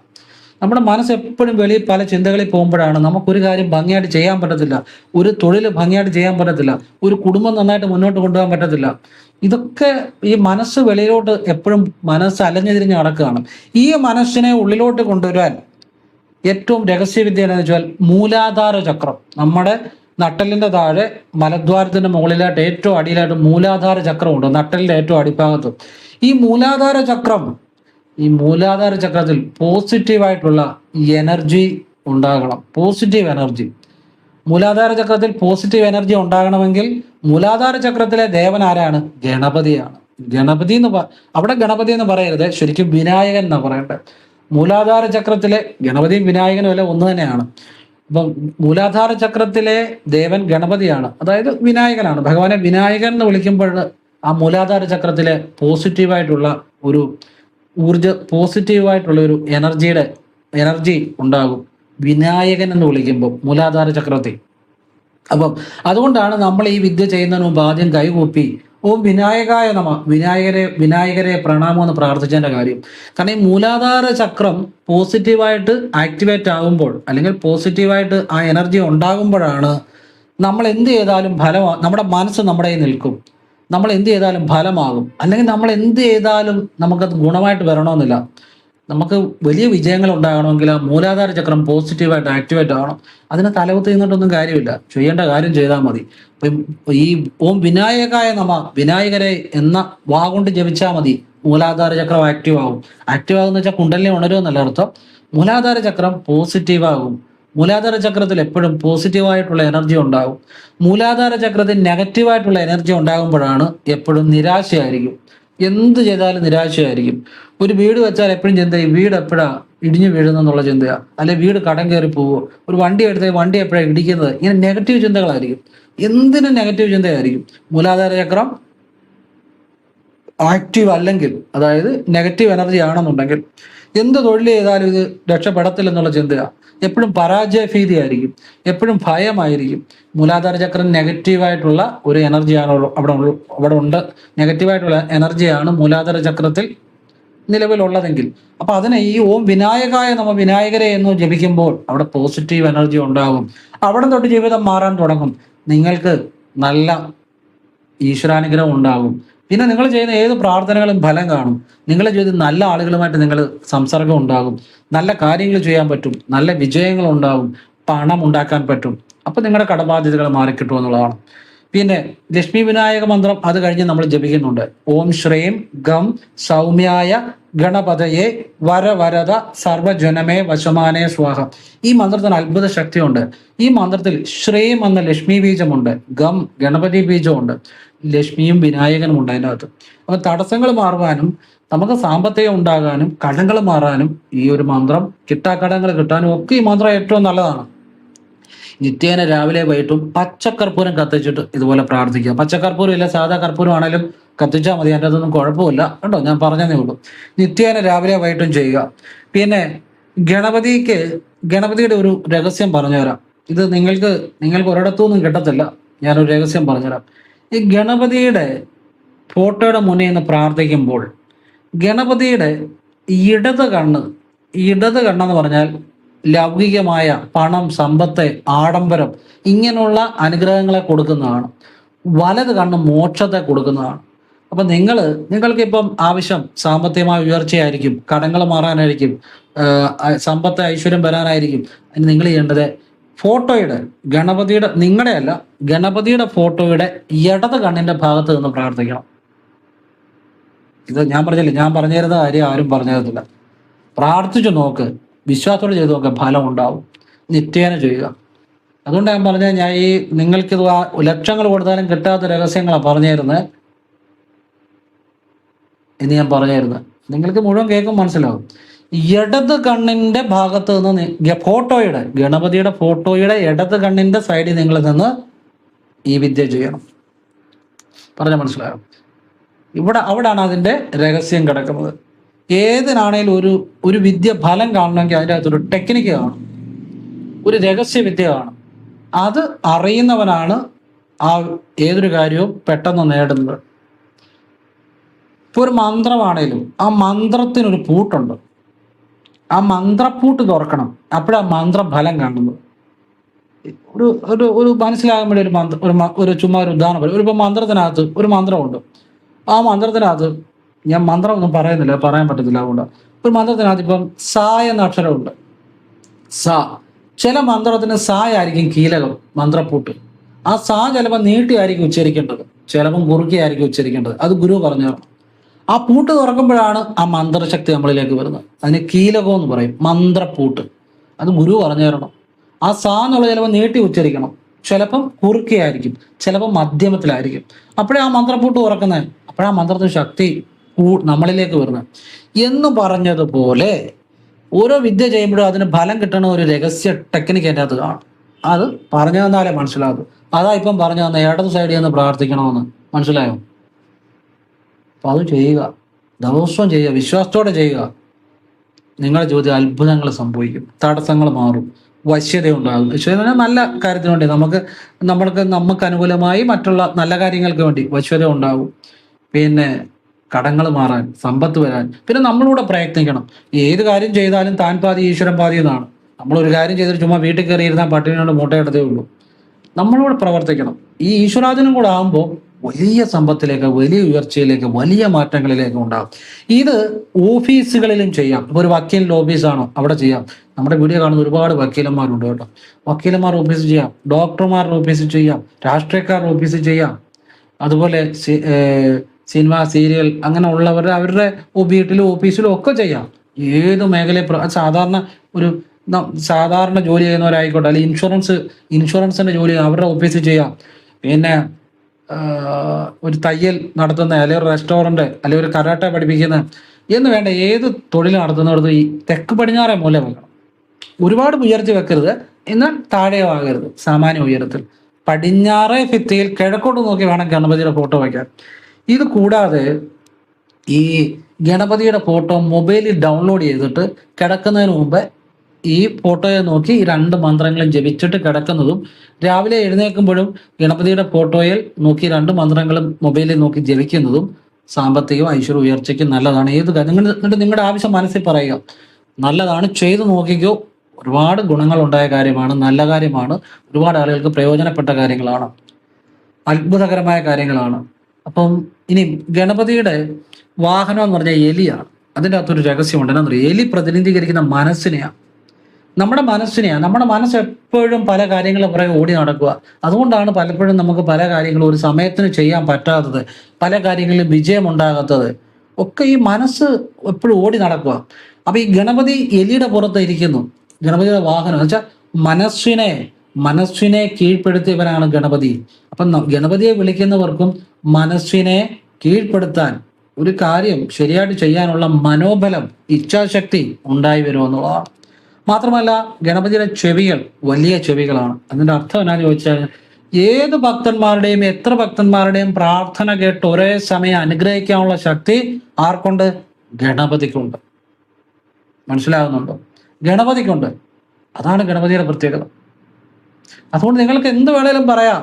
നമ്മുടെ മനസ്സ് എപ്പോഴും വെളിയിൽ പല ചിന്തകളിൽ പോകുമ്പോഴാണ് നമുക്കൊരു കാര്യം ഭംഗിയായിട്ട് ചെയ്യാൻ പറ്റത്തില്ല, ഒരു തൊഴിൽ ഭംഗിയായിട്ട് ചെയ്യാൻ പറ്റത്തില്ല, ഒരു കുടുംബം നന്നായിട്ട് മുന്നോട്ട് കൊണ്ടുപോകാൻ പറ്റത്തില്ല. ഇതൊക്കെ ഈ മനസ്സ് വെളിയിലോട്ട് എപ്പോഴും മനസ്സ് അലഞ്ഞു തിരിഞ്ഞ് നടക്കുകയാണ്. ഈ മനസ്സിനെ ഉള്ളിലോട്ട് കൊണ്ടുവരാൻ ഏറ്റവും രഹസ്യവിദ്യ എന്ന് വെച്ചാൽ മൂലാധാര ചക്രം. നമ്മുടെ നട്ടലിന്റെ താഴെ മലദ്വാരത്തിന്റെ മുകളിലായിട്ട് ഏറ്റവും അടിയിലായിട്ട് മൂലാധാര ചക്രമുണ്ട്, നട്ടലിന്റെ ഏറ്റവും അടിഭാഗത്ത്. ഈ മൂലാധാര ചക്രത്തിൽ പോസിറ്റീവായിട്ടുള്ള എനർജി ഉണ്ടാകണം. പോസിറ്റീവ് എനർജി മൂലാധാര ചക്രത്തിൽ പോസിറ്റീവ് എനർജി ഉണ്ടാകണമെങ്കിൽ മൂലാധാര ചക്രത്തിലെ ദേവൻ ആരാണ്? ഗണപതിയാണ്. അവിടെ ഗണപതി എന്ന് പറയരുത്, ശരിക്കും വിനായകൻ എന്നാ പറയേണ്ടത്. മൂലാധാര ചക്രത്തിലെ ഗണപതിയും വിനായകനും എല്ലാം ഒന്ന് തന്നെയാണ്. അപ്പം മൂലാധാര ചക്രത്തിലെ ദേവൻ ഗണപതിയാണ്, അതായത് വിനായകനാണ്. ഭഗവാനെ വിനായകൻ എന്ന് വിളിക്കുമ്പോൾ ആ മൂലാധാര ചക്രത്തിലെ പോസിറ്റീവായിട്ടുള്ള ഒരു പോസിറ്റീവായിട്ടുള്ള ഒരു എനർജി ഉണ്ടാകും വിനായകൻ എന്ന് വിളിക്കുമ്പോൾ മൂലാധാര ചക്രത്തിൽ. അപ്പം അതുകൊണ്ടാണ് നമ്മൾ ഈ വിദ്യ ചെയ്യുന്നതിന് മുമ്പ് ആദ്യം കൈകൂപ്പി ഓം വിനായകായ നമ, വിനായകരെ പ്രണാമം എന്ന് പ്രാർത്ഥിച്ചതിൻ്റെ കാര്യം. കാരണം ഈ മൂലാധാര ചക്രം പോസിറ്റീവായിട്ട് ആക്ടിവേറ്റ് ആകുമ്പോൾ, അല്ലെങ്കിൽ പോസിറ്റീവായിട്ട് ആ എനർജി ഉണ്ടാകുമ്പോഴാണ് നമ്മൾ എന്ത് ചെയ്താലും നമ്മുടെ മനസ്സ് നമ്മുടെ കയ്യിൽ നിൽക്കും. നമ്മൾ എന്ത് ചെയ്താലും ഫലമാകും. അല്ലെങ്കിൽ നമ്മൾ എന്ത് ചെയ്താലും നമുക്കത് ഗുണമായിട്ട് വരണമെന്നില്ല. നമുക്ക് വലിയ വിജയങ്ങൾ ഉണ്ടാകണമെങ്കിൽ ആ മൂലാധാര ചക്രം പോസിറ്റീവായിട്ട് ആക്ടിവേറ്റ് ആകണം. അതിന് തലകുത്തി നിന്നിട്ടൊന്നും കാര്യമില്ല, ചെയ്യേണ്ട കാര്യം ചെയ്താൽ മതി. ഇപ്പം ഈ ഓം വിനായകായ നമ, വിനായകരെ എന്ന വാ കൊണ്ട് ജപിച്ചാൽ മതി, മൂലാധാര ചക്രം ആക്റ്റീവ് ആകും. ആക്റ്റീവ് ആകുന്ന വെച്ചാൽ കുണ്ടലിനെ ഉണരുമെന്നല്ല അർത്ഥം. മൂലാധാര ചക്രം പോസിറ്റീവ് ആകും. മൂലാധാര ചക്രത്തിൽ എപ്പോഴും പോസിറ്റീവായിട്ടുള്ള എനർജി ഉണ്ടാകും. മൂലാധാര ചക്രത്തിൽ നെഗറ്റീവായിട്ടുള്ള എനർജി ഉണ്ടാകുമ്പോഴാണ് എപ്പോഴും നിരാശയായിരിക്കും. എന്ത് ചെയ്താലും നിരാശയായിരിക്കും. ഒരു വീട് വെച്ചാൽ എപ്പോഴും ചിന്ത, ഈ വീട് എപ്പോഴാ ഇടിഞ്ഞു വീഴുന്നെന്നുള്ള ചിന്തയാണ്. അല്ലെ വീട് കടം കയറി പോവോ, ഒരു വണ്ടി എടുത്ത് വണ്ടി എപ്പോഴാണ് ഇടിക്കുന്നത്, ഇങ്ങനെ നെഗറ്റീവ് ചിന്തകളായിരിക്കും. എന്തിനും നെഗറ്റീവ് ചിന്തയായിരിക്കും. മൂലാധാര ചക്രം ആക്റ്റീവ് അല്ലെങ്കിൽ, അതായത് നെഗറ്റീവ് എനർജി ആണെന്നുണ്ടെങ്കിൽ എന്ത് തൊഴിൽ ചെയ്താലും ഇത് രക്ഷപ്പെടത്തില്ലെന്നുള്ള ചിന്തയാണ്. എപ്പോഴും പരാജയ ഭീതി ആയിരിക്കും, എപ്പോഴും ഭയമായിരിക്കും. മൂലാധാര ചക്രം നെഗറ്റീവായിട്ടുള്ള ഒരു എനർജിയാണ് അവിടെ ഉണ്ട്. നെഗറ്റീവായിട്ടുള്ള എനർജിയാണ് മൂലാധാര ചക്രത്തിൽ നിലവിലുള്ളതെങ്കിൽ, അപ്പൊ അതിനെ ഈ ഓം വിനായകായ നമ, വിനായകരെ എന്ന് ജപിക്കുമ്പോൾ അവിടെ പോസിറ്റീവ് എനർജി ഉണ്ടാകും. അവിടെ തൊട്ട് ജീവിതം മാറാൻ തുടങ്ങും. നിങ്ങൾക്ക് നല്ല ഈശ്വരാനുഗ്രഹം ഉണ്ടാകും. പിന്നെ നിങ്ങൾ ചെയ്യുന്ന ഏത് പ്രാർത്ഥനകളും ഫലം കാണും. നിങ്ങളുടെ ജീവിതത്തിൽ നല്ല ആളുകളുമായിട്ട് നിങ്ങൾ സംസർഗം ഉണ്ടാകും, നല്ല കാര്യങ്ങൾ ചെയ്യാൻ പറ്റും, നല്ല വിജയങ്ങൾ ഉണ്ടാകും, പണം ഉണ്ടാക്കാൻ പറ്റും. അപ്പൊ നിങ്ങളുടെ കടബാധ്യതകൾ മാറിക്കിട്ടും എന്നുള്ളതാണ്. പിന്നെ ലക്ഷ്മി വിനായക മന്ത്രം അത് കഴിഞ്ഞ് നമ്മൾ ജപിക്കുന്നുണ്ട്. ഓം ശ്രീം ഗം സൗമ്യായ ഗണപതയെ വരവരത സർവജനമേ വശമാനേ സ്വാഹ. ഈ മന്ത്രത്തിന് അത്ഭുത ശക്തിയുണ്ട്. ഈ മന്ത്രത്തിൽ ശ്രീം എന്ന ലക്ഷ്മി ബീജമുണ്ട്, ഗം ഗണപതി ബീജമുണ്ട്, ലക്ഷ്മിയും വിനായകനും ഉണ്ട് അതിൻ്റെ അകത്ത്. അപ്പൊ തടസ്സങ്ങൾ മാറുവാനും നമുക്ക് സാമ്പത്തികം ഉണ്ടാകാനും കടങ്ങൾ മാറാനും ഈ ഒരു മന്ത്രം, കിട്ടാക്കടങ്ങൾ കിട്ടാനും ഒക്കെ ഈ മന്ത്രം ഏറ്റവും നല്ലതാണ്. നിത്യേന രാവിലെ വൈകിട്ടും പച്ചക്കർപ്പൂരം കത്തിച്ചിട്ട് ഇതുപോലെ പ്രാർത്ഥിക്കുക. പച്ചക്കർപ്പൂരം ഇല്ല, സാധാ കർപ്പൂരം ആണെങ്കിലും കത്തിച്ചാൽ മതി, അതിൻ്റെ അതൊന്നും കുഴപ്പമില്ല കേട്ടോ, ഞാൻ പറഞ്ഞതേ ഉള്ളൂ. നിത്യേന രാവിലെ വൈകിട്ടും ചെയ്യുക. പിന്നെ ഗണപതിയുടെ ഒരു രഹസ്യം പറഞ്ഞുതരാം. ഇത് നിങ്ങൾക്ക് ഒരിടത്തുനിന്നും കിട്ടത്തില്ല. ഞാനൊരു രഹസ്യം പറഞ്ഞുതരാം. ഈ ഗണപതിയുടെ ഫോട്ടോയുടെ മുന്നിൽ നിന്ന് പ്രാർത്ഥിക്കുമ്പോൾ ഗണപതിയുടെ ഇടത് കണ്ണ് ഇടത് കണ്ണെന്ന് പറഞ്ഞാൽ ലൗകികമായ പണം, സമ്പത്ത്, ആഡംബരം ഇങ്ങനെയുള്ള അനുഗ്രഹങ്ങളെ കൊടുക്കുന്നതാണ്. വലത് കണ്ണ് മോക്ഷത്തെ കൊടുക്കുന്നതാണ്. അപ്പം നിങ്ങൾക്ക് ഇപ്പം ആവശ്യം സാമ്പത്തികമായ ഉയർച്ചയായിരിക്കും, കടങ്ങൾ മാറാനായിരിക്കും, സമ്പത്ത് ഐശ്വര്യം വരാനായിരിക്കും. അതിന് നിങ്ങൾ ചെയ്യേണ്ടത് ഫോട്ടോയുടെ ഗണപതിയുടെ, നിങ്ങളുടെ അല്ല, ഗണപതിയുടെ ഫോട്ടോയുടെ ഇടത് കണ്ണിന്റെ ഭാഗത്ത് നിന്ന് പ്രാർത്ഥിക്കണം. ഇത് ഞാൻ പറഞ്ഞില്ല, ഞാൻ പറഞ്ഞു തരുന്ന കാര്യം ആരും പറഞ്ഞു തരത്തില്ല. പ്രാർത്ഥിച്ചു നോക്ക്, വിശ്വാസത്തോടെ ചെയ്ത് നോക്കുക, ഫലം ഉണ്ടാവും. നിത്യേന ചെയ്യുക. അതുകൊണ്ട് ഞാൻ പറഞ്ഞ, ഞാൻ ഈ നിങ്ങൾക്കിത് ലക്ഷങ്ങൾ കൊടുത്താലും കിട്ടാത്ത രഹസ്യങ്ങളാണ് പറഞ്ഞു തരുന്നത് എന്ന് ഞാൻ പറഞ്ഞു തരുന്നത്. നിങ്ങൾക്ക് മുഴുവൻ കേൾക്കും മനസ്സിലാവും. ഇടത് കണ്ണിന്റെ ഭാഗത്ത് നിന്ന് ഫോട്ടോയുടെ, ഗണപതിയുടെ ഫോട്ടോയുടെ ഇടത് കണ്ണിന്റെ സൈഡിൽ നിങ്ങൾ നിന്ന് ഈ വിദ്യ ചെയ്യണം. പറഞ്ഞ മനസ്സിലായോ? അവിടാണ് അതിന്റെ രഹസ്യം കിടക്കുന്നത്. ഏതിനാണേലും ഒരു വിദ്യ ഫലം കാണണമെങ്കിൽ അതിൻ്റെ അകത്തൊരു ടെക്നിക്ക് കാണും, ഒരു രഹസ്യ വിദ്യ കാണും. അത് അറിയുന്നവനാണ് ആ ഏതൊരു കാര്യവും പെട്ടെന്ന് നേടുന്നത്. ഇപ്പോൾ ഒരു മന്ത്രമാണേലും ആ മന്ത്രത്തിനൊരു പൂട്ടുണ്ട്. ആ മന്ത്രപ്പൂട്ട് തുറക്കണം, അപ്പോഴാ മന്ത്രഫലം കാണുന്നത്. ഒരു ഒരു ഒരു മനസ്സിലാകാൻ വേണ്ടി ഒരു ചുമ്മാ ഒരു ഉദാഹരണം പറയും. ഇപ്പം മന്ത്രത്തിനകത്ത് ഒരു മന്ത്രമുണ്ട്. ആ മന്ത്രത്തിനകത്ത്, ഞാൻ മന്ത്രം ഒന്നും പറയുന്നില്ല, പറയാൻ പറ്റത്തില്ല, അതുകൊണ്ട് ഒരു മന്ത്രത്തിനകത്ത് ഇപ്പം സ എന്ന അക്ഷരമുണ്ട്. സ, ചില മന്ത്രത്തിന് സ ആയിരിക്കും കീലകം, മന്ത്രപ്പൂട്ട്. ആ സ ചിലപ്പോൾ നീട്ടിയായിരിക്കും ഉച്ചരിക്കേണ്ടത്, ചിലപ്പം കുറുക്കിയായിരിക്കും ഉച്ചരിക്കേണ്ടത്. അത് ഗുരു പറഞ്ഞു തരണം. ആ പൂട്ട് തുറക്കുമ്പോഴാണ് ആ മന്ത്രശക്തി നമ്മളിലേക്ക് വരുന്നത്. അതിന് കീലകം എന്ന് പറയും, മന്ത്രപ്പൂട്ട്. അത് ഗുരു പറഞ്ഞു തരണം. ആ സ എന്നുള്ളത് ചിലപ്പോൾ നീട്ടി ഉച്ചരിക്കണം, ചിലപ്പം കുറുക്കിയായിരിക്കും, ചിലപ്പോൾ മധ്യമത്തിലായിരിക്കും. അപ്പോഴേ ആ മന്ത്രപ്പൂട്ട് തുറക്കുന്നത്, അപ്പോഴാ മന്ത്രത്തിന് ശക്തി നമ്മളിലേക്ക് വരുന്നത്. എന്ന് പറഞ്ഞതുപോലെ ഓരോ വിദ്യ ചെയ്യുമ്പോഴും അതിന് ഫലം കിട്ടണ ഒരു രഹസ്യ ടെക്നിക്ക് എൻ്റെ അകത്ത് കാണും. അത് പറഞ്ഞു തന്നാലേ മനസ്സിലാകും. അതാ ഇപ്പം പറഞ്ഞു തന്ന ഇടത് സൈഡിൽ നിന്ന് പ്രാർത്ഥിക്കണമെന്ന്. മനസ്സിലായോ? അപ്പം അത് ചെയ്യുക, ദിവസവും ചെയ്യുക, വിശ്വാസത്തോടെ ചെയ്യുക. നിങ്ങളുടെ ജീവിതത്തിൽ അത്ഭുതങ്ങൾ സംഭവിക്കും, തടസ്സങ്ങൾ മാറും, വശ്യത ഉണ്ടാകും. വശ്യത നല്ല കാര്യത്തിന് വേണ്ടി, നമുക്ക് അനുകൂലമായി മറ്റുള്ള നല്ല കാര്യങ്ങൾക്ക് വേണ്ടി വശ്യത ഉണ്ടാകും. പിന്നെ കടങ്ങൾ മാറാൻ, സമ്പത്ത് വരാൻ. പിന്നെ നമ്മളൂടെ പ്രയത്നിക്കണം. ഏത് കാര്യം ചെയ്താലും താൻ പാതി ഈശ്വരൻ പാതി എന്നാണ്. നമ്മളൊരു കാര്യം ചെയ്തിട്ട് ചുമ്മാ വീട്ടിൽ കയറി ഇരുന്നാൽ പട്ടിണിയോട് മുട്ടയിടത്തേ ഉള്ളൂ. നമ്മളൂടെ പ്രവർത്തിക്കണം. ഈ ഈശ്വരാധീനം കൂടെ ആകുമ്പോൾ വലിയ സമ്പത്തിലേക്ക്, വലിയ ഉയർച്ചയിലേക്ക്, വലിയ മാറ്റങ്ങളിലേക്ക് ഉണ്ടാകും. ഇത് ഓഫീസുകളിലും ചെയ്യാം. ഇപ്പോൾ ഒരു വക്കീലിൻ്റെ ഓഫീസാണോ അവിടെ ചെയ്യാം. നമ്മുടെ വീഡിയോ കാണുന്ന ഒരുപാട് വക്കീലന്മാരുണ്ട് കേട്ടോ. വക്കീലന്മാരുടെ ഓഫീസിൽ ചെയ്യാം, ഡോക്ടർമാരുടെ ഓഫീസിൽ ചെയ്യാം, രാഷ്ട്രീയക്കാരുടെ ഓഫീസിൽ ചെയ്യാം. അതുപോലെ സിനിമ, സീരിയൽ അങ്ങനെ ഉള്ളവരുടെ അവരുടെ വീട്ടിലും ഓഫീസിലും ഒക്കെ ചെയ്യാം. ഏത് മേഖലയിൽ സാധാരണ ജോലി ചെയ്യുന്നവരായിക്കോട്ടെ, അല്ലെങ്കിൽ ഇൻഷുറൻസിന്റെ ജോലി അവരുടെ ഓഫീസിൽ ചെയ്യാം. പിന്നെ ഒരു തയ്യൽ നടത്തുന്ന, അല്ലെങ്കിൽ ഒരു റെസ്റ്റോറൻറ്റ്, അല്ലെങ്കിൽ ഒരു കരാട്ട പഠിപ്പിക്കുന്ന എന്ന് വേണ്ട ഏത് തൊഴിൽ നടത്തുന്നിടത്ത് ഈ തെക്ക് പടിഞ്ഞാറേ മൂല വെക്കണം. ഒരുപാട് ഉയർത്തി വെക്കരുത്, എന്നാൽ താഴെയോ ആകരുത്, സാമാന്യ ഉയരത്തിൽ. പടിഞ്ഞാറേ ഭിത്തിയിൽ കിഴക്കോട്ട് നോക്കി വേണം ഗണപതിയുടെ ഫോട്ടോ വയ്ക്കാൻ. ഇത് കൂടാതെ ഈ ഗണപതിയുടെ ഫോട്ടോ മൊബൈലിൽ ഡൗൺലോഡ് ചെയ്തിട്ട് കിടക്കുന്നതിന് മുമ്പ് ഈ ഫോട്ടോയെ നോക്കി ഈ 2 മന്ത്രങ്ങളും ജപിച്ചിട്ട് കിടക്കുന്നതും, രാവിലെ എഴുന്നേൽക്കുമ്പോഴും ഗണപതിയുടെ ഫോട്ടോയിൽ നോക്കി 2 മന്ത്രങ്ങളും മൊബൈലിൽ നോക്കി ജപിക്കുന്നതും സാമ്പത്തികവും ഐശ്വര്യ ഉയർച്ചയ്ക്കും നല്ലതാണ്. ഏത് കാര്യം നിങ്ങളുടെ ആവശ്യം മനസ്സിൽ പറയുക, നല്ലതാണ്, ചെയ്തു നോക്കിക്കോ. ഒരുപാട് ഗുണങ്ങളുണ്ടായ കാര്യമാണ്, നല്ല കാര്യമാണ്, ഒരുപാട് ആളുകൾക്ക് പ്രയോജനപ്പെട്ട കാര്യങ്ങളാണ്, അത്ഭുതകരമായ കാര്യങ്ങളാണ്. അപ്പം ഇനി ഗണപതിയുടെ വാഹനം എന്ന് പറഞ്ഞാൽ എലിയാണ്. അതിൻ്റെ അകത്തൊരു രഹസ്യമുണ്ട്. എന്താ പറയുക? എലി പ്രതിനിധീകരിക്കുന്ന മനസ്സിനെയാണ്, നമ്മുടെ മനസ്സ് എപ്പോഴും പല കാര്യങ്ങളും പുറകെ ഓടി നടക്കുക. അതുകൊണ്ടാണ് പലപ്പോഴും നമുക്ക് പല കാര്യങ്ങളും ഒരു സമയത്തിന് ചെയ്യാൻ പറ്റാത്തത്, പല കാര്യങ്ങളിലും വിജയം ഉണ്ടാകാത്തത് ഒക്കെ. ഈ മനസ്സ് എപ്പോഴും ഓടി നടക്കുക. അപ്പൊ ഈ ഗണപതി എലിയുടെ പുറത്ത് ഇരിക്കുന്നു. ഗണപതിയുടെ വാഹനം എന്ന് വെച്ചാൽ മനസ്സിനെ കീഴ്പ്പെടുത്തിയവനാണ് ഗണപതി. അപ്പം ഗണപതിയെ വിളിക്കുന്നവർക്കും മനസ്സിനെ കീഴ്പ്പെടുത്താൻ, ഒരു കാര്യം ശരിയായിട്ട് ചെയ്യാനുള്ള മനോബലം, ഇച്ഛാശക്തി ഉണ്ടായി വരുമെന്നുള്ളതാണ്. മാത്രമല്ല ഗണപതിയുടെ ചെവികൾ വലിയ ചെവികളാണ്. അതിൻ്റെ അർത്ഥം എന്നാന്ന് ചോദിച്ചാൽ, ഏത് ഭക്തന്മാരുടെയും എത്ര ഭക്തന്മാരുടെയും പ്രാർത്ഥന കേട്ട് ഒരേ സമയം അനുഗ്രഹിക്കാനുള്ള ശക്തി ആർക്കുണ്ട്? ഗണപതിക്കുണ്ട്. മനസ്സിലാകുന്നുണ്ടോ? ഗണപതിക്കുണ്ട്. അതാണ് ഗണപതിയുടെ പ്രത്യേകത. അതുകൊണ്ട് നിങ്ങൾക്ക് എന്ത് വേണേലും പറയാം,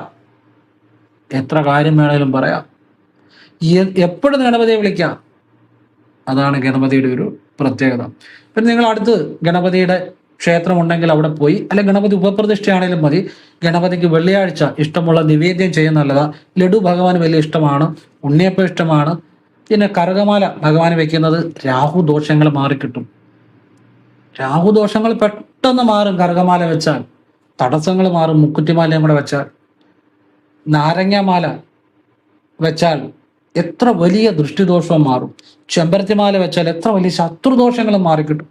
എത്ര കാര്യം വേണേലും പറയാം, എപ്പോഴും ഗണപതിയെ വിളിക്കാം. അതാണ് ഗണപതിയുടെ ഒരു പ്രത്യേകത. പിന്നെ നിങ്ങൾ അടുത്ത് ഗണപതിയുടെ ക്ഷേത്രമുണ്ടെങ്കിൽ അവിടെ പോയി, അല്ലെ ഗണപതി ഉപപ്രതിഷ്ഠയാണെങ്കിലും മതി, ഗണപതിക്ക് വെള്ളിയാഴ്ച ഇഷ്ടമുള്ള നിവേദ്യം ചെയ്യുന്ന നല്ലതാ. ലഡു ഭഗവാന് വലിയ ഇഷ്ടമാണ്, ഉണ്ണിയപ്പം ഇഷ്ടമാണ്. പിന്നെ കറുകമാല ഭഗവാന് വെക്കുന്നത് രാഹുദോഷങ്ങൾ മാറിക്കിട്ടും. രാഹുദോഷങ്ങൾ പെട്ടെന്ന് മാറും കറുകമാല വെച്ചാൽ, തടസ്സങ്ങൾ മാറും മുക്കുറ്റിമാലയും കൂടെ വെച്ചാൽ. നാരങ്ങാമാല വെച്ചാൽ എത്ര വലിയ ദൃഷ്ടിദോഷവും മാറും. ചെമ്പരത്തിമാല വെച്ചാൽ എത്ര വലിയ ശത്രുദോഷങ്ങളും മാറിക്കിട്ടും.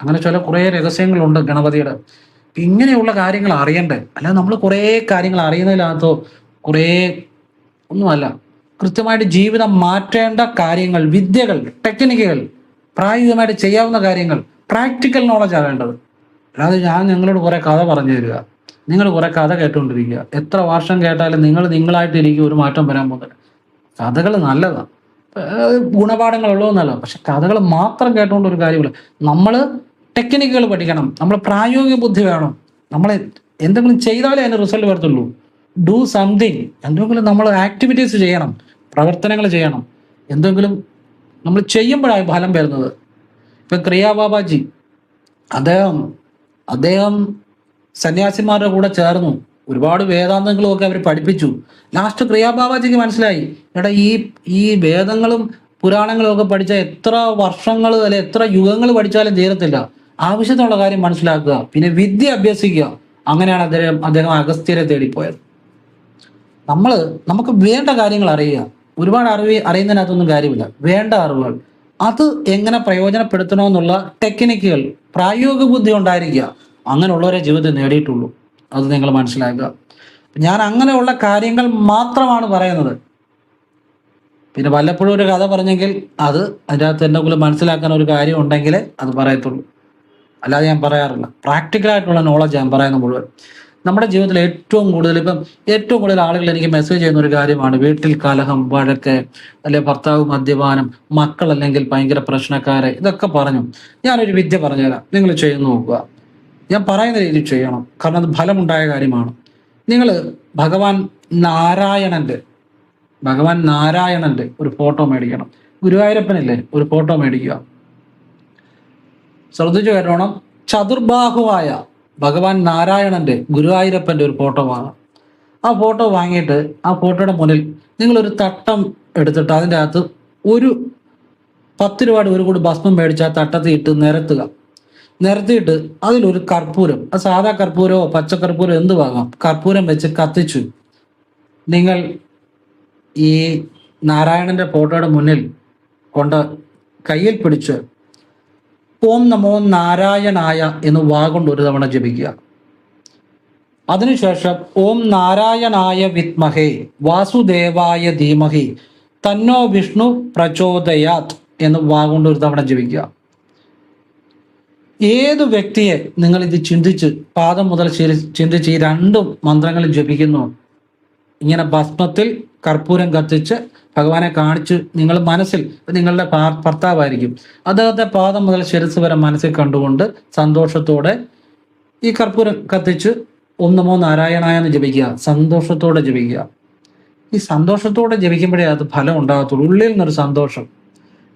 അങ്ങനെ ചില കുറേ രഹസ്യങ്ങളുണ്ട് ഗണപതിയുടെ. ഇങ്ങനെയുള്ള കാര്യങ്ങൾ അറിയണ്ടേ, അല്ലാതെ നമ്മൾ കുറേ കാര്യങ്ങൾ അറിയുന്നതിനകത്തോ കുറേ ഒന്നുമല്ല. കൃത്യമായിട്ട് ജീവിതം മാറ്റേണ്ട കാര്യങ്ങൾ, വിദ്യകൾ, ടെക്നിക്കുകൾ, പ്രായോഗികമായിട്ട് ചെയ്യാവുന്ന കാര്യങ്ങൾ, പ്രാക്ടിക്കൽ നോളജാണ് വേണ്ടത്. അല്ലാതെ ഞാൻ നിങ്ങളോട് കുറേ കഥ പറഞ്ഞു തരിക, നിങ്ങൾ കുറേ കഥ കേട്ടുകൊണ്ടിരിക്കുക. എത്ര വർഷം കേട്ടാലും നിങ്ങളായിട്ടിരിക്കും, ഒരു മാറ്റം വരാൻ പോകുന്നില്ല. കഥകൾ നല്ലതാണ്, ഗുണപാഠങ്ങളുള്ളതെന്നല്ല, പക്ഷെ കഥകൾ മാത്രം കേട്ടുകൊണ്ട് ഒരു കാര്യമില്ല. നമ്മൾ ടെക്നിക്കുകൾ പഠിക്കണം, നമ്മൾ പ്രായോഗിക ബുദ്ധി വേണം. നമ്മൾ എന്തെങ്കിലും ചെയ്താലേ അതിന് റിസൾട്ട് വരത്തുള്ളൂ. ഡു സംതിങ്, എന്തെങ്കിലും നമ്മൾ ആക്ടിവിറ്റീസ് ചെയ്യണം, പ്രവർത്തനങ്ങൾ ചെയ്യണം. എന്തെങ്കിലും നമ്മൾ ചെയ്യുമ്പോഴാണ് ഫലം വരുന്നത്. ഇപ്പം ക്രിയാബാബാജി അദ്ദേഹം സന്യാസിമാരുടെ കൂടെ ചേർന്നു, ഒരുപാട് വേദാന്തങ്ങളും ഒക്കെ അവർ പഠിപ്പിച്ചു. ലാസ്റ്റ് ക്രിയാബാബാജിക്ക് മനസ്സിലായി, എടാ ഈ വേദങ്ങളും പുരാണങ്ങളും ഒക്കെ പഠിച്ചാൽ എത്ര വർഷങ്ങൾ അല്ലെ എത്ര യുഗങ്ങൾ പഠിച്ചാലും തീരത്തില്ല. ആവശ്യത്തിനുള്ള കാര്യം മനസ്സിലാക്കുക, പിന്നെ വിദ്യ അഭ്യസിക്കുക. അങ്ങനെയാണ് അദ്ദേഹം അഗസ്ത്യരെ തേടിപ്പോയത്. നമുക്ക് വേണ്ട കാര്യങ്ങൾ അറിയുക. ഒരുപാട് അറിയുന്നതിനകത്തൊന്നും കാര്യമില്ല. വേണ്ട അറിവുകൾ അത് എങ്ങനെ പ്രയോജനപ്പെടുത്തണമെന്നുള്ള ടെക്നിക്കുകൾ, പ്രായോഗിക ബുദ്ധി ഉണ്ടായിരിക്കുക. അങ്ങനെയുള്ളവരെ ജീവിതത്തിൽ നേടിയിട്ടുള്ളൂ. അത് നിങ്ങൾ മനസ്സിലാക്കുക. ഞാൻ അങ്ങനെയുള്ള കാര്യങ്ങൾ മാത്രമാണ് പറയുന്നത്. പിന്നെ വല്ലപ്പോഴും ഒരു കഥ പറഞ്ഞെങ്കിൽ അതിൻ്റെ അകത്ത് എന്തെങ്കിലും മനസ്സിലാക്കാൻ ഒരു കാര്യം ഉണ്ടെങ്കിൽ അത് പറയത്തുള്ളൂ. അല്ലാതെ ഞാൻ പറയാറില്ല. പ്രാക്ടിക്കലായിട്ടുള്ള നോളജ് ഞാൻ പറയുന്ന മുഴുവൻ. നമ്മുടെ ജീവിതത്തിൽ ഏറ്റവും കൂടുതൽ ആളുകൾ എനിക്ക് മെസ്സേജ് ചെയ്യുന്ന ഒരു കാര്യമാണ് വീട്ടിൽ കലഹം, വഴക്ക്, അല്ലെ ഭർത്താവ് മദ്യപാനം, മക്കൾ അല്ലെങ്കിൽ ഭയങ്കര പ്രശ്നക്കാരെ, ഇതൊക്കെ പറഞ്ഞു. ഞാനൊരു വിദ്യ പറഞ്ഞുതരാം, നിങ്ങൾ ചെയ്ത് നോക്കുക. ഞാൻ പറയുന്ന രീതിയിൽ ചെയ്യണം, കാരണം അത് ഫലമുണ്ടായ കാര്യമാണ്. നിങ്ങൾ ഭഗവാൻ നാരായണന്റെ ഒരു ഫോട്ടോ മേടിക്കണം. ഗുരുവായൂരപ്പനില്ലേ, ഒരു ഫോട്ടോ മേടിക്കുക. ശ്രദ്ധിച്ചു കേട്ടോണം. ചതുർബാഹുവായ ഭഗവാൻ നാരായണന്റെ, ഗുരുവായൂരപ്പന്റെ ഒരു ഫോട്ടോ വാങ്ങാം. ആ ഫോട്ടോ വാങ്ങിയിട്ട് ആ ഫോട്ടോയുടെ മുന്നിൽ നിങ്ങളൊരു തട്ടം എടുത്തിട്ട് അതിൻ്റെ അകത്ത് ഒരു 10 രൂപയുടെ ഒരു കൂടി ഭസ്മം മേടിച്ച് ആ തട്ടത്തിൽ ഇട്ട് നിരത്തിയിട്ട് അതിലൊരു കർപ്പൂരം, അത് സാധാ കർപ്പൂരമോ പച്ചക്കർപ്പൂരോ എന്ത് വാങ്ങാം, കർപ്പൂരം വെച്ച് കത്തിച്ചു നിങ്ങൾ ഈ നാരായണന്റെ ഫോട്ടോയുടെ മുന്നിൽ കൊണ്ട് കയ്യിൽ പിടിച്ച് ഓം നമോ നാരായണായ എന്ന് വാഗൊണ്ട് ഒരു തവണ ജപിക്കുക. അതിനുശേഷം ഓം നാരായണായ വിദ്മഹേ വാസുദേവായ ധീമഹി തന്നോ വിഷ്ണു പ്രചോദയാത് എന്ന് വാഗൊണ്ട് ഒരു തവണ ജപിക്കുക. ഏത് വ്യക്തിയെ നിങ്ങൾ ഇത് ചിന്തിച്ച് പാദം മുതൽ ചിന്തിച്ച് ഈ 2 മന്ത്രങ്ങളും ജപിക്കുന്നു, ഇങ്ങനെ ഭസ്മത്തിൽ കർപ്പൂരം കത്തിച്ച് ഭഗവാനെ കാണിച്ച് നിങ്ങൾ മനസ്സിൽ, നിങ്ങളുടെ ഭർത്താവായിരിക്കും, അദ്ദേഹത്തെ പാദം മുതൽ ശിരസ് വരെ മനസ്സിൽ കണ്ടുകൊണ്ട് സന്തോഷത്തോടെ ഈ കർപ്പൂരം കത്തിച്ച് ഓം നമോ നാരായണായ എന്ന് ജപിക്കുക. സന്തോഷത്തോടെ ജപിക്കുക. ഈ സന്തോഷത്തോടെ ജപിക്കുമ്പോഴേ അത് ഫലം ഉണ്ടാകത്തുള്ളൂ, ഉള്ളിൽ നിന്നൊരു സന്തോഷം.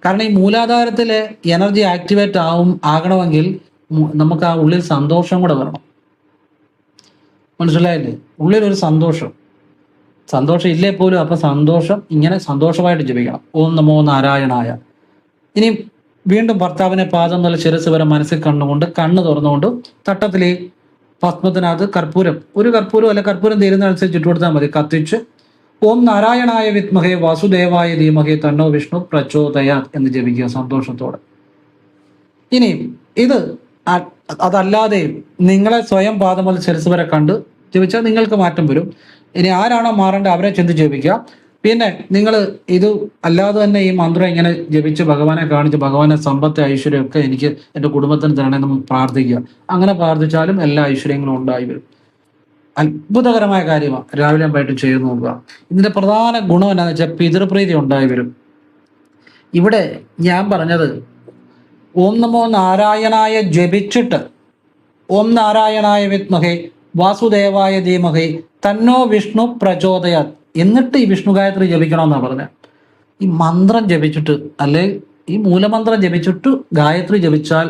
കാരണം ഈ മൂലാധാരത്തിലെ എനർജി ആക്ടിവേറ്റ് ആകണമെങ്കിൽ നമുക്ക് ആ ഉള്ളിൽ സന്തോഷം കൂടെ വരണം. മനസ്സിലായില്ലേ? ഉള്ളിലൊരു സന്തോഷം ഇല്ലേ പോലും. അപ്പൊ സന്തോഷം, ഇങ്ങനെ സന്തോഷമായിട്ട് ജപിക്കണം. ഓം നമോ നാരായണായ. ഇനി വീണ്ടും ഭർത്താവിനെ പാദം മുതൽ ശിരസ് വരെ മനസ്സിൽ കണ്ണുകൊണ്ട് കണ്ണ് തുറന്നുകൊണ്ട് തട്ടത്തിൽ ഈ ഭസ്മത്തിനകത്ത് ഒരു കർപ്പൂരം അല്ലെ കർപ്പൂരം തീരുന്നതനുസരിച്ച് ഇട്ടുകൊടുത്താൽ മതി, കത്തിച്ച് ഓം നാരായണായ വിദ്മഹേ വാസുദേവായ ധീമഹേ തന്നോ വിഷ്ണു പ്രചോദയാത് എന്ന് ജപിക്കുക സന്തോഷത്തോടെ. ഇനി അതല്ലാതെ നിങ്ങളെ സ്വയം പാദം മുതൽ ശിരസ് വരെ കണ്ട് ജപിച്ചാൽ നിങ്ങൾക്ക് മാറ്റം വരും. ഇനി ആരാണോ മാറേണ്ടത് അവരെ ചിന്തിച്ച് ജപിക്കുക. പിന്നെ നിങ്ങൾ ഇത് അല്ലാതെ തന്നെ ഈ മന്ത്രം ഇങ്ങനെ ജപിച്ച് ഭഗവാനെ കാണിച്ച് ഭഗവാനെ സമ്പത്ത് ഐശ്വര്യമൊക്കെ എനിക്ക് എൻ്റെ കുടുംബത്തിന് തരണമെന്ന് പ്രാർത്ഥിക്കുക. അങ്ങനെ പ്രാർത്ഥിച്ചാലും എല്ലാ ഐശ്വര്യങ്ങളും ഉണ്ടായി വരും. അത്ഭുതകരമായ കാര്യമാണ്. രാവിലെ വൈകിട്ട് ചെയ്ത് നോക്കുക. ഇതിന്റെ പ്രധാന ഗുണം എന്താണെന്ന് വെച്ചാൽ പിതൃപ്രീതി ഉണ്ടായി വരും. ഇവിടെ ഞാൻ പറഞ്ഞത് ഓം നമോ നാരായണായ ജപിച്ചിട്ട് ഓം നാരായണായ വിദ്മഹേ വാസുദേവായ ധീമഹേ തന്നോ വിഷ്ണു പ്രചോദയാത് എന്നിട്ട് ഈ വിഷ്ണു ഗായത്രി ജപിക്കണമെന്നാണ് പറഞ്ഞത്. ഈ മന്ത്രം ജപിച്ചിട്ട് അല്ലെ ഈ മൂലമന്ത്രം ജപിച്ചിട്ട് ഗായത്രി ജപിച്ചാൽ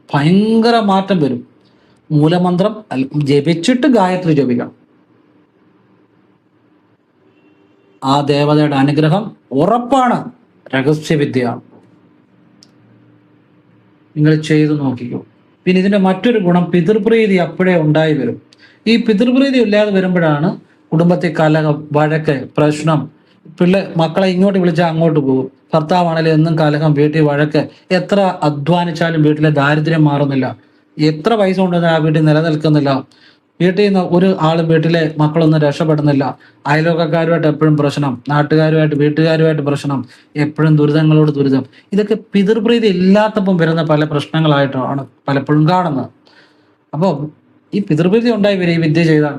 ഭയങ്കര മാറ്റം വരും. മൂലമന്ത്രം ജപിച്ചിട്ട് ഗായത്രി ജപിക്കണം. ആ ദേവതയുടെ അനുഗ്രഹം ഉറപ്പാണ്. രഹസ്യവിദ്യയാണ്. നിങ്ങൾ ചെയ്തു നോക്കിക്കോ. പിന്നെ ഇതിന്റെ മറ്റൊരു ഗുണം, പിതൃപ്രീതി അപ്പോഴേ ഉണ്ടായി വരും. ഈ പിതൃപ്രീതി ഇല്ലാതെ വരുമ്പോഴാണ് കുടുംബത്തിൽ കലഹം, വഴക്ക്, പ്രശ്നം. മക്കളെ ഇങ്ങോട്ട് വിളിച്ചാൽ അങ്ങോട്ട് പോകും. ഭർത്താവാണെങ്കിലും എന്നും കലഹം, വീട്ടിൽ വഴക്ക്. എത്ര അധ്വാനിച്ചാലും വീട്ടിലെ ദാരിദ്ര്യം മാറുന്നില്ല. എത്ര പൈസ കൊണ്ടുവന്നാൽ ആ വീട്ടിൽ നിലനിൽക്കുന്നില്ല. വീട്ടിൽ നിന്ന് ഒരു ആളും വീട്ടിലെ മക്കളൊന്നും രക്ഷപ്പെടുന്നില്ല. അയൽവക്കക്കാരുമായിട്ട് എപ്പോഴും പ്രശ്നം, നാട്ടുകാരുമായിട്ട് വീട്ടുകാരുമായിട്ട് പ്രശ്നം, എപ്പോഴും ദുരിതങ്ങളോട് ദുരിതം. ഇതൊക്കെ പിതൃപ്രീതി ഇല്ലാത്തപ്പം വരുന്ന പല പ്രശ്നങ്ങളായിട്ടാണ് പലപ്പോഴും കാണുന്നത്. അപ്പോൾ ഈ പിതൃപ്രീതി ഉണ്ടായി വരും ഈ വിദ്യ ചെയ്താൽ.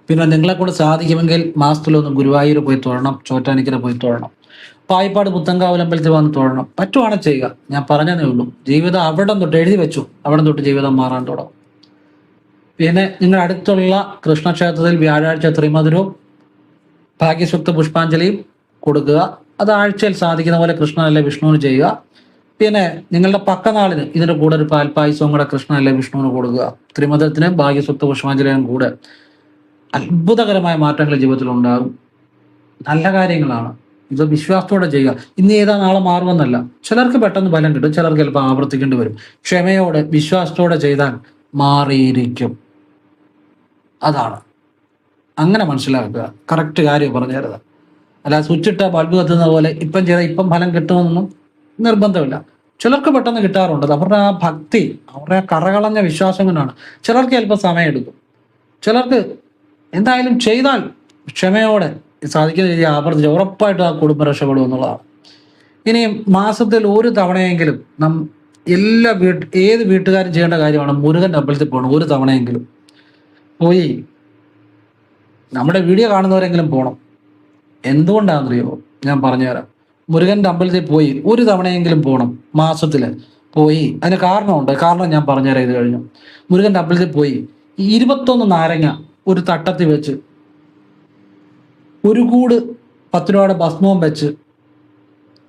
പിന്നെ നിങ്ങളെ കൊണ്ട് സാധിക്കുമെങ്കിൽ മാസത്തിലൊന്ന് ഗുരുവായൂർ പോയി തൊഴണം, ചോറ്റാനിക്കര പോയി തൊഴണം, പായിപ്പാട് പുത്തങ്കാവലമ്പലത്തിൽ വന്ന് തൊഴണം. പറ്റുവാണ് ചെയ്യുക. ഞാൻ പറഞ്ഞതേ ഉള്ളൂ. ജീവിതം അവിടെ തൊട്ട് എഴുതി വെച്ചു, അവിടെ തൊട്ട് ജീവിതം മാറാൻ തുടങ്ങും. പിന്നെ നിങ്ങൾ അടുത്തുള്ള കൃഷ്ണക്ഷേത്രത്തിൽ വ്യാഴാഴ്ച ത്രിമധുരവും ഭാഗ്യസുക്ത പുഷ്പാഞ്ജലിയും കൊടുക്കുക. അത് ആഴ്ചയിൽ സാധിക്കുന്ന പോലെ കൃഷ്ണൻ അല്ലെ വിഷ്ണുവിന് ചെയ്യുക. പിന്നെ നിങ്ങളുടെ പക്കനാളിന് ഇതിന്റെ കൂടെ ഒരു പാൽപ്പായസവും കൂടെ കൃഷ്ണൻ അല്ലെ വിഷ്ണുവിന് കൊടുക്കുക. ത്രിമധുരത്തിനും ഭാഗ്യസുക്ത പുഷ്പാഞ്ജലിയും കൂടെ അത്ഭുതകരമായ മാറ്റങ്ങൾ ജീവിതത്തിൽ ഉണ്ടാകും. നല്ല കാര്യങ്ങളാണ്. ഇത് വിശ്വാസത്തോടെ ചെയ്യുക. ഇന്ന് ഏതാ നാളെ മാറുമെന്നല്ല. ചിലർക്ക് പെട്ടെന്ന് ഫലം കിട്ടും, ചിലർക്ക് ചിലപ്പോൾ ആവർത്തിക്കേണ്ടി വരും. ക്ഷമയോടെ വിശ്വാസത്തോടെ ചെയ്താൽ മാറിയിരിക്കും. അതാണ്. അങ്ങനെ മനസ്സിലാക്കുക. കറക്റ്റ് കാര്യം പറഞ്ഞു തരുന്നത്. അല്ല സ്വിച്ചിട്ട ബൾബ് കത്തുന്ന പോലെ ഇപ്പം ചെയ്താൽ ഇപ്പം ഫലം കിട്ടുമെന്നൊന്നും നിർബന്ധമില്ല. ചിലർക്ക് പെട്ടെന്ന് കിട്ടാറുണ്ട്. അവരുടെ ആ ഭക്തി, അവരുടെ ആ കറകളഞ്ഞ വിശ്വാസം കൊണ്ടാണ്. ചിലർക്ക് ചിലപ്പോൾ സമയമെടുക്കും. ചിലർക്ക് എന്തായാലും ചെയ്താൽ ക്ഷമയോടെ സാധിക്കുന്ന രീതിയിൽ ആവർത്തിച്ച് ഉറപ്പായിട്ടും ആ കുടുംബം രക്ഷപ്പെടും എന്നുള്ളതാണ്. ഇനി മാസത്തിൽ ഒരു തവണയെങ്കിലും ഏത് വീട്ടുകാരും ചെയ്യേണ്ട കാര്യമാണ് മുരുകൻ്റെ അമ്പലത്തിൽ പോകണം. ഒരു തവണയെങ്കിലും പോയി, നമ്മുടെ വീഡിയോ കാണുന്നവരെങ്കിലും പോകണം. എന്തുകൊണ്ടാണെന്നറിയോ? ഞാൻ പറഞ്ഞുതരാം. മുരുകൻ്റെ അമ്പലത്തിൽ പോയി ഒരു തവണയെങ്കിലും പോകണം. മാസത്തിൽ പോയി. അതിന് കാരണമുണ്ട്. കാരണം ഞാൻ പറഞ്ഞുതരാം ഇത് കഴിഞ്ഞു. മുരുകൻ്റെ അമ്പലത്തിൽ പോയി 21 നാരങ്ങ ഒരു തട്ടത്തിൽ വെച്ച് ഒരു കൂട് 10 രൂപയുടെ ഭസ്മവും വെച്ച്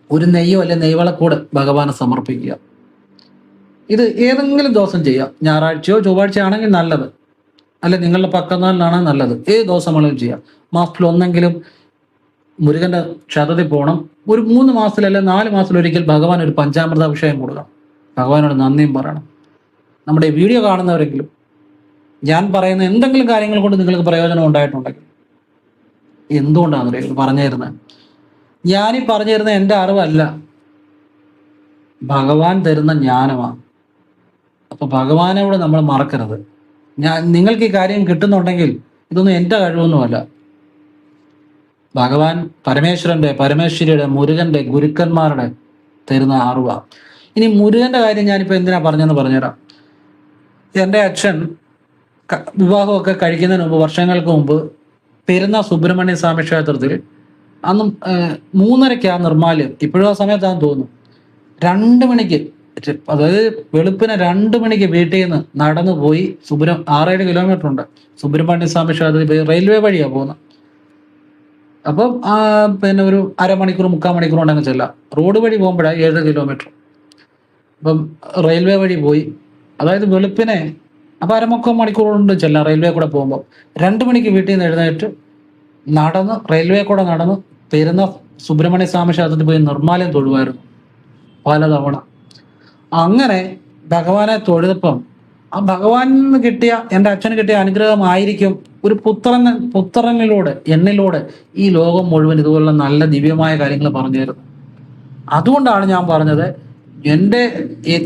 ഒരു നെയ്യോ അല്ലെ നെയ്വളക്കൂട് ഭഗവാനെ സമർപ്പിക്കുക. ഇത് ഏതെങ്കിലും ദിവസം ചെയ്യാം. ഞായറാഴ്ചയോ ചൊവ്വാഴ്ചയോ ആണെങ്കിൽ നല്ലത്, അല്ലെ നിങ്ങളുടെ പക്കനാളിലാണ് നല്ലത്. ഏത് ദിവസം വേണമെങ്കിലും ചെയ്യാം. മാസത്തിൽ ഒന്നെങ്കിലും മുരുകന്റെ ക്ഷേത്രത്തിൽ പോകണം. ഒരു 3 മാസത്തിലല്ല 4 മാസത്തിലൊരിക്കൽ ഭഗവാൻ ഒരു പഞ്ചാമൃത അഭിഷേകം കൊടുക്കണം. ഭഗവാനോട് നന്ദിയും പറയണം. നമ്മുടെ വീഡിയോ കാണുന്നവരെങ്കിലും ഞാൻ പറയുന്ന എന്തെങ്കിലും കാര്യങ്ങൾ കൊണ്ട് നിങ്ങൾക്ക് പ്രയോജനം ഉണ്ടായിട്ടുണ്ടെങ്കിൽ എന്തുകൊണ്ടാണെന്ന് പറഞ്ഞു തരുന്നത്. ഞാനീ പറഞ്ഞു തരുന്ന എൻ്റെ അറിവല്ല, ഭഗവാൻ തരുന്ന ജ്ഞാനമാണ്. അപ്പൊ ഭഗവാനോട് നമ്മൾ മറക്കരുത്. നിങ്ങൾക്ക് ഈ കാര്യം കിട്ടുന്നുണ്ടെങ്കിൽ ഇതൊന്നും എൻ്റെ കഴിവൊന്നുമല്ല. ഭഗവാൻ പരമേശ്വരന്റെ, പരമേശ്വരിയുടെ, മുരുകന്റെ, ഗുരുക്കന്മാരുടെ തരുന്ന അറിവാണ്. ഇനി മുരുകന്റെ കാര്യം ഞാനിപ്പോൾ എന്തിനാ പറഞ്ഞെന്ന് പറഞ്ഞുതരാം. എൻ്റെ അച്ഛൻ വിവാഹമൊക്കെ കഴിക്കുന്നതിന് മുമ്പ്, വർഷങ്ങൾക്ക് മുമ്പ്, പെരുന്ന സുബ്രഹ്മണ്യ സ്വാമി ക്ഷേത്രത്തിൽ അന്നും 3:30 നിർമ്മാല്യം. ഇപ്പോഴും ആ സമയത്താണെന്ന് തോന്നുന്നു. 2 മണിക്ക്, അതായത് വെളുപ്പിനെ 2 മണിക്ക് വീട്ടിൽ നിന്ന് നടന്നു പോയി 6-7 കിലോമീറ്റർ ഉണ്ട് സുബ്രഹ്മണ്യ സ്വാമി ക്ഷേത്രത്തിൽ. റെയിൽവേ വഴിയാണ് പോകുന്നത്. അപ്പം പിന്നെ ഒരു അരമണിക്കൂർ 3/4 മണിക്കൂർ ഉണ്ടെങ്കിൽ ചെല്ലാം. റോഡ് വഴി പോകുമ്പോഴാണ് 7 കിലോമീറ്റർ. അപ്പം റെയിൽവേ വഴി പോയി, അതായത് വെളുപ്പിനെ അപ്പം 1/4 മണിക്കൂർ കൊണ്ട് ചെല്ലാം റെയിൽവേ കൂടെ പോകുമ്പോൾ. 2 മണിക്ക് വീട്ടിൽ നിന്ന് എഴുന്നേറ്റ് നടന്ന് റെയിൽവേ കൂടെ നടന്ന് പെരുന്ന സുബ്രഹ്മണ്യ സ്വാമി ക്ഷേത്രത്തിൽ പോയി നിർമ്മാലയം തൊഴുവായിരുന്നു പലതവണ. അങ്ങനെ ഭഗവാനെ തൊഴുതപ്പം ആ ഭഗവാനിൽ നിന്ന് കിട്ടിയ, എൻ്റെ അച്ഛന് കിട്ടിയ അനുഗ്രഹമായിരിക്കും ഒരു പുത്രനിലൂടെ, എന്നിലൂടെ ഈ ലോകം മുഴുവൻ ഇതുപോലുള്ള നല്ല ദിവ്യമായ കാര്യങ്ങൾ പറഞ്ഞു തരുന്നത്. അതുകൊണ്ടാണ് ഞാൻ പറഞ്ഞത്, എൻ്റെ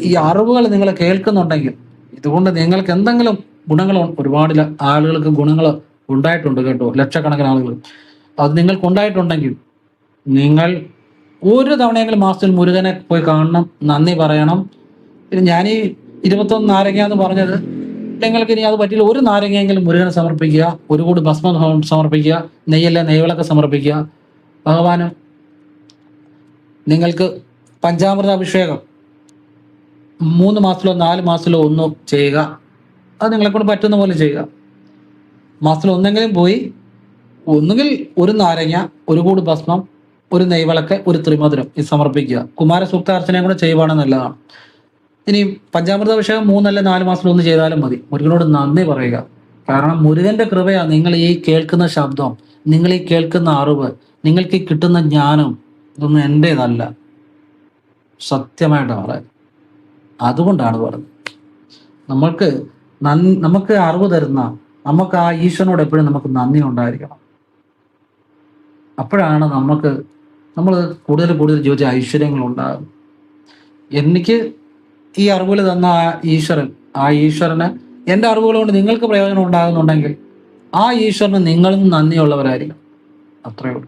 ഈ അറിവുകൾ നിങ്ങൾ കേൾക്കുന്നുണ്ടെങ്കിൽ ഇതുകൊണ്ട് നിങ്ങൾക്ക് എന്തെങ്കിലും ഗുണങ്ങൾ, ഒരുപാട് ആളുകൾക്ക് ഗുണങ്ങൾ ഉണ്ടായിട്ടുണ്ട് കേട്ടോ, ലക്ഷക്കണക്കിന് ആളുകൾ. അത് നിങ്ങൾക്ക് ഉണ്ടായിട്ടുണ്ടെങ്കിൽ നിങ്ങൾ ഒരു തവണയെങ്കിലും മാസത്തിൽ മുരുകനെ പോയി കാണണം, നന്ദി പറയണം. പിന്നെ ഞാൻ ഈ 21 നാരങ്ങ എന്ന് പറഞ്ഞത്, നിങ്ങൾക്ക് ഇനി അത് പറ്റില്ല, ഒരു നാരങ്ങയെങ്കിലും മുരുകനെ സമർപ്പിക്കുക, ഒരു കൂടി ഭസ്മം സമർപ്പിക്കുക, നെയ്യല്ല നെയ്വിളക്ക് സമർപ്പിക്കുക. ഭഗവാന് നിങ്ങൾക്ക് പഞ്ചാമൃത അഭിഷേകം 3 മാസത്തിലോ 4 മാസത്തിലോ ഒന്നും ചെയ്യുക. അത് നിങ്ങളെക്കൊണ്ട് പറ്റുന്ന പോലെ ചെയ്യുക. മാസത്തിൽ ഒന്നെങ്കിലും പോയി, ഒന്നുകിൽ ഒരു നാരങ്ങ, ഒരു കൂട് ഭസ്മം, ഒരു നെയ്വിളക്ക്, ഒരു ത്രിമധുരം ഇത് സമർപ്പിക്കുക. കുമാരസൂക്ത അർച്ചനയും കൂടെ ചെയ്യുവാണ് നല്ലതാണ്. ഇനി പഞ്ചാമൃത അഭിഷേകം 3 അല്ല 4 മാസത്തിൽ ഒന്ന് ചെയ്താലും മതി. മുരുകനോട് നന്ദി പറയുക. കാരണം മുരുകന്റെ കൃപയാണ് നിങ്ങൾ ഈ കേൾക്കുന്ന ശബ്ദം, നിങ്ങൾ ഈ കേൾക്കുന്ന അറിവ്, നിങ്ങൾക്ക് ഈ കിട്ടുന്ന ജ്ഞാനം ഇതൊന്നും എൻ്റേതല്ല, സത്യമായിട്ടാണ് പറയാം. അതുകൊണ്ടാണ് പറഞ്ഞത് നമുക്ക് അറിവ് തരുന്ന നമുക്ക് ആ ഈശ്വരനോട് എപ്പോഴും നമുക്ക് നന്ദി ഉണ്ടായിരിക്കണം. അപ്പോഴാണ് നമ്മൾ കൂടുതൽ ജീവിച്ച ഐശ്വര്യങ്ങൾ ഉണ്ടാകും. എനിക്ക് ഈ അറിവുകൾ തന്ന ആ ഈശ്വരന് എൻ്റെ അറിവുകൾ കൊണ്ട് നിങ്ങൾക്ക് പ്രയോജനം ഉണ്ടാകുന്നുണ്ടെങ്കിൽ ആ ഈശ്വരന് നിങ്ങളും നന്ദിയുള്ളവരായിരിക്കും. അത്രയേ ഉള്ളൂ.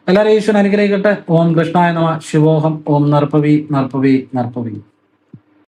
എല്ലാവരും ഈശ്വരൻ അനുഗ്രഹിക്കട്ടെ. ഓം കൃഷ്ണായ നമഃ. ശിവോഹം. ഓം നർപ്പവി നർപ്പവി നർപ്പവി.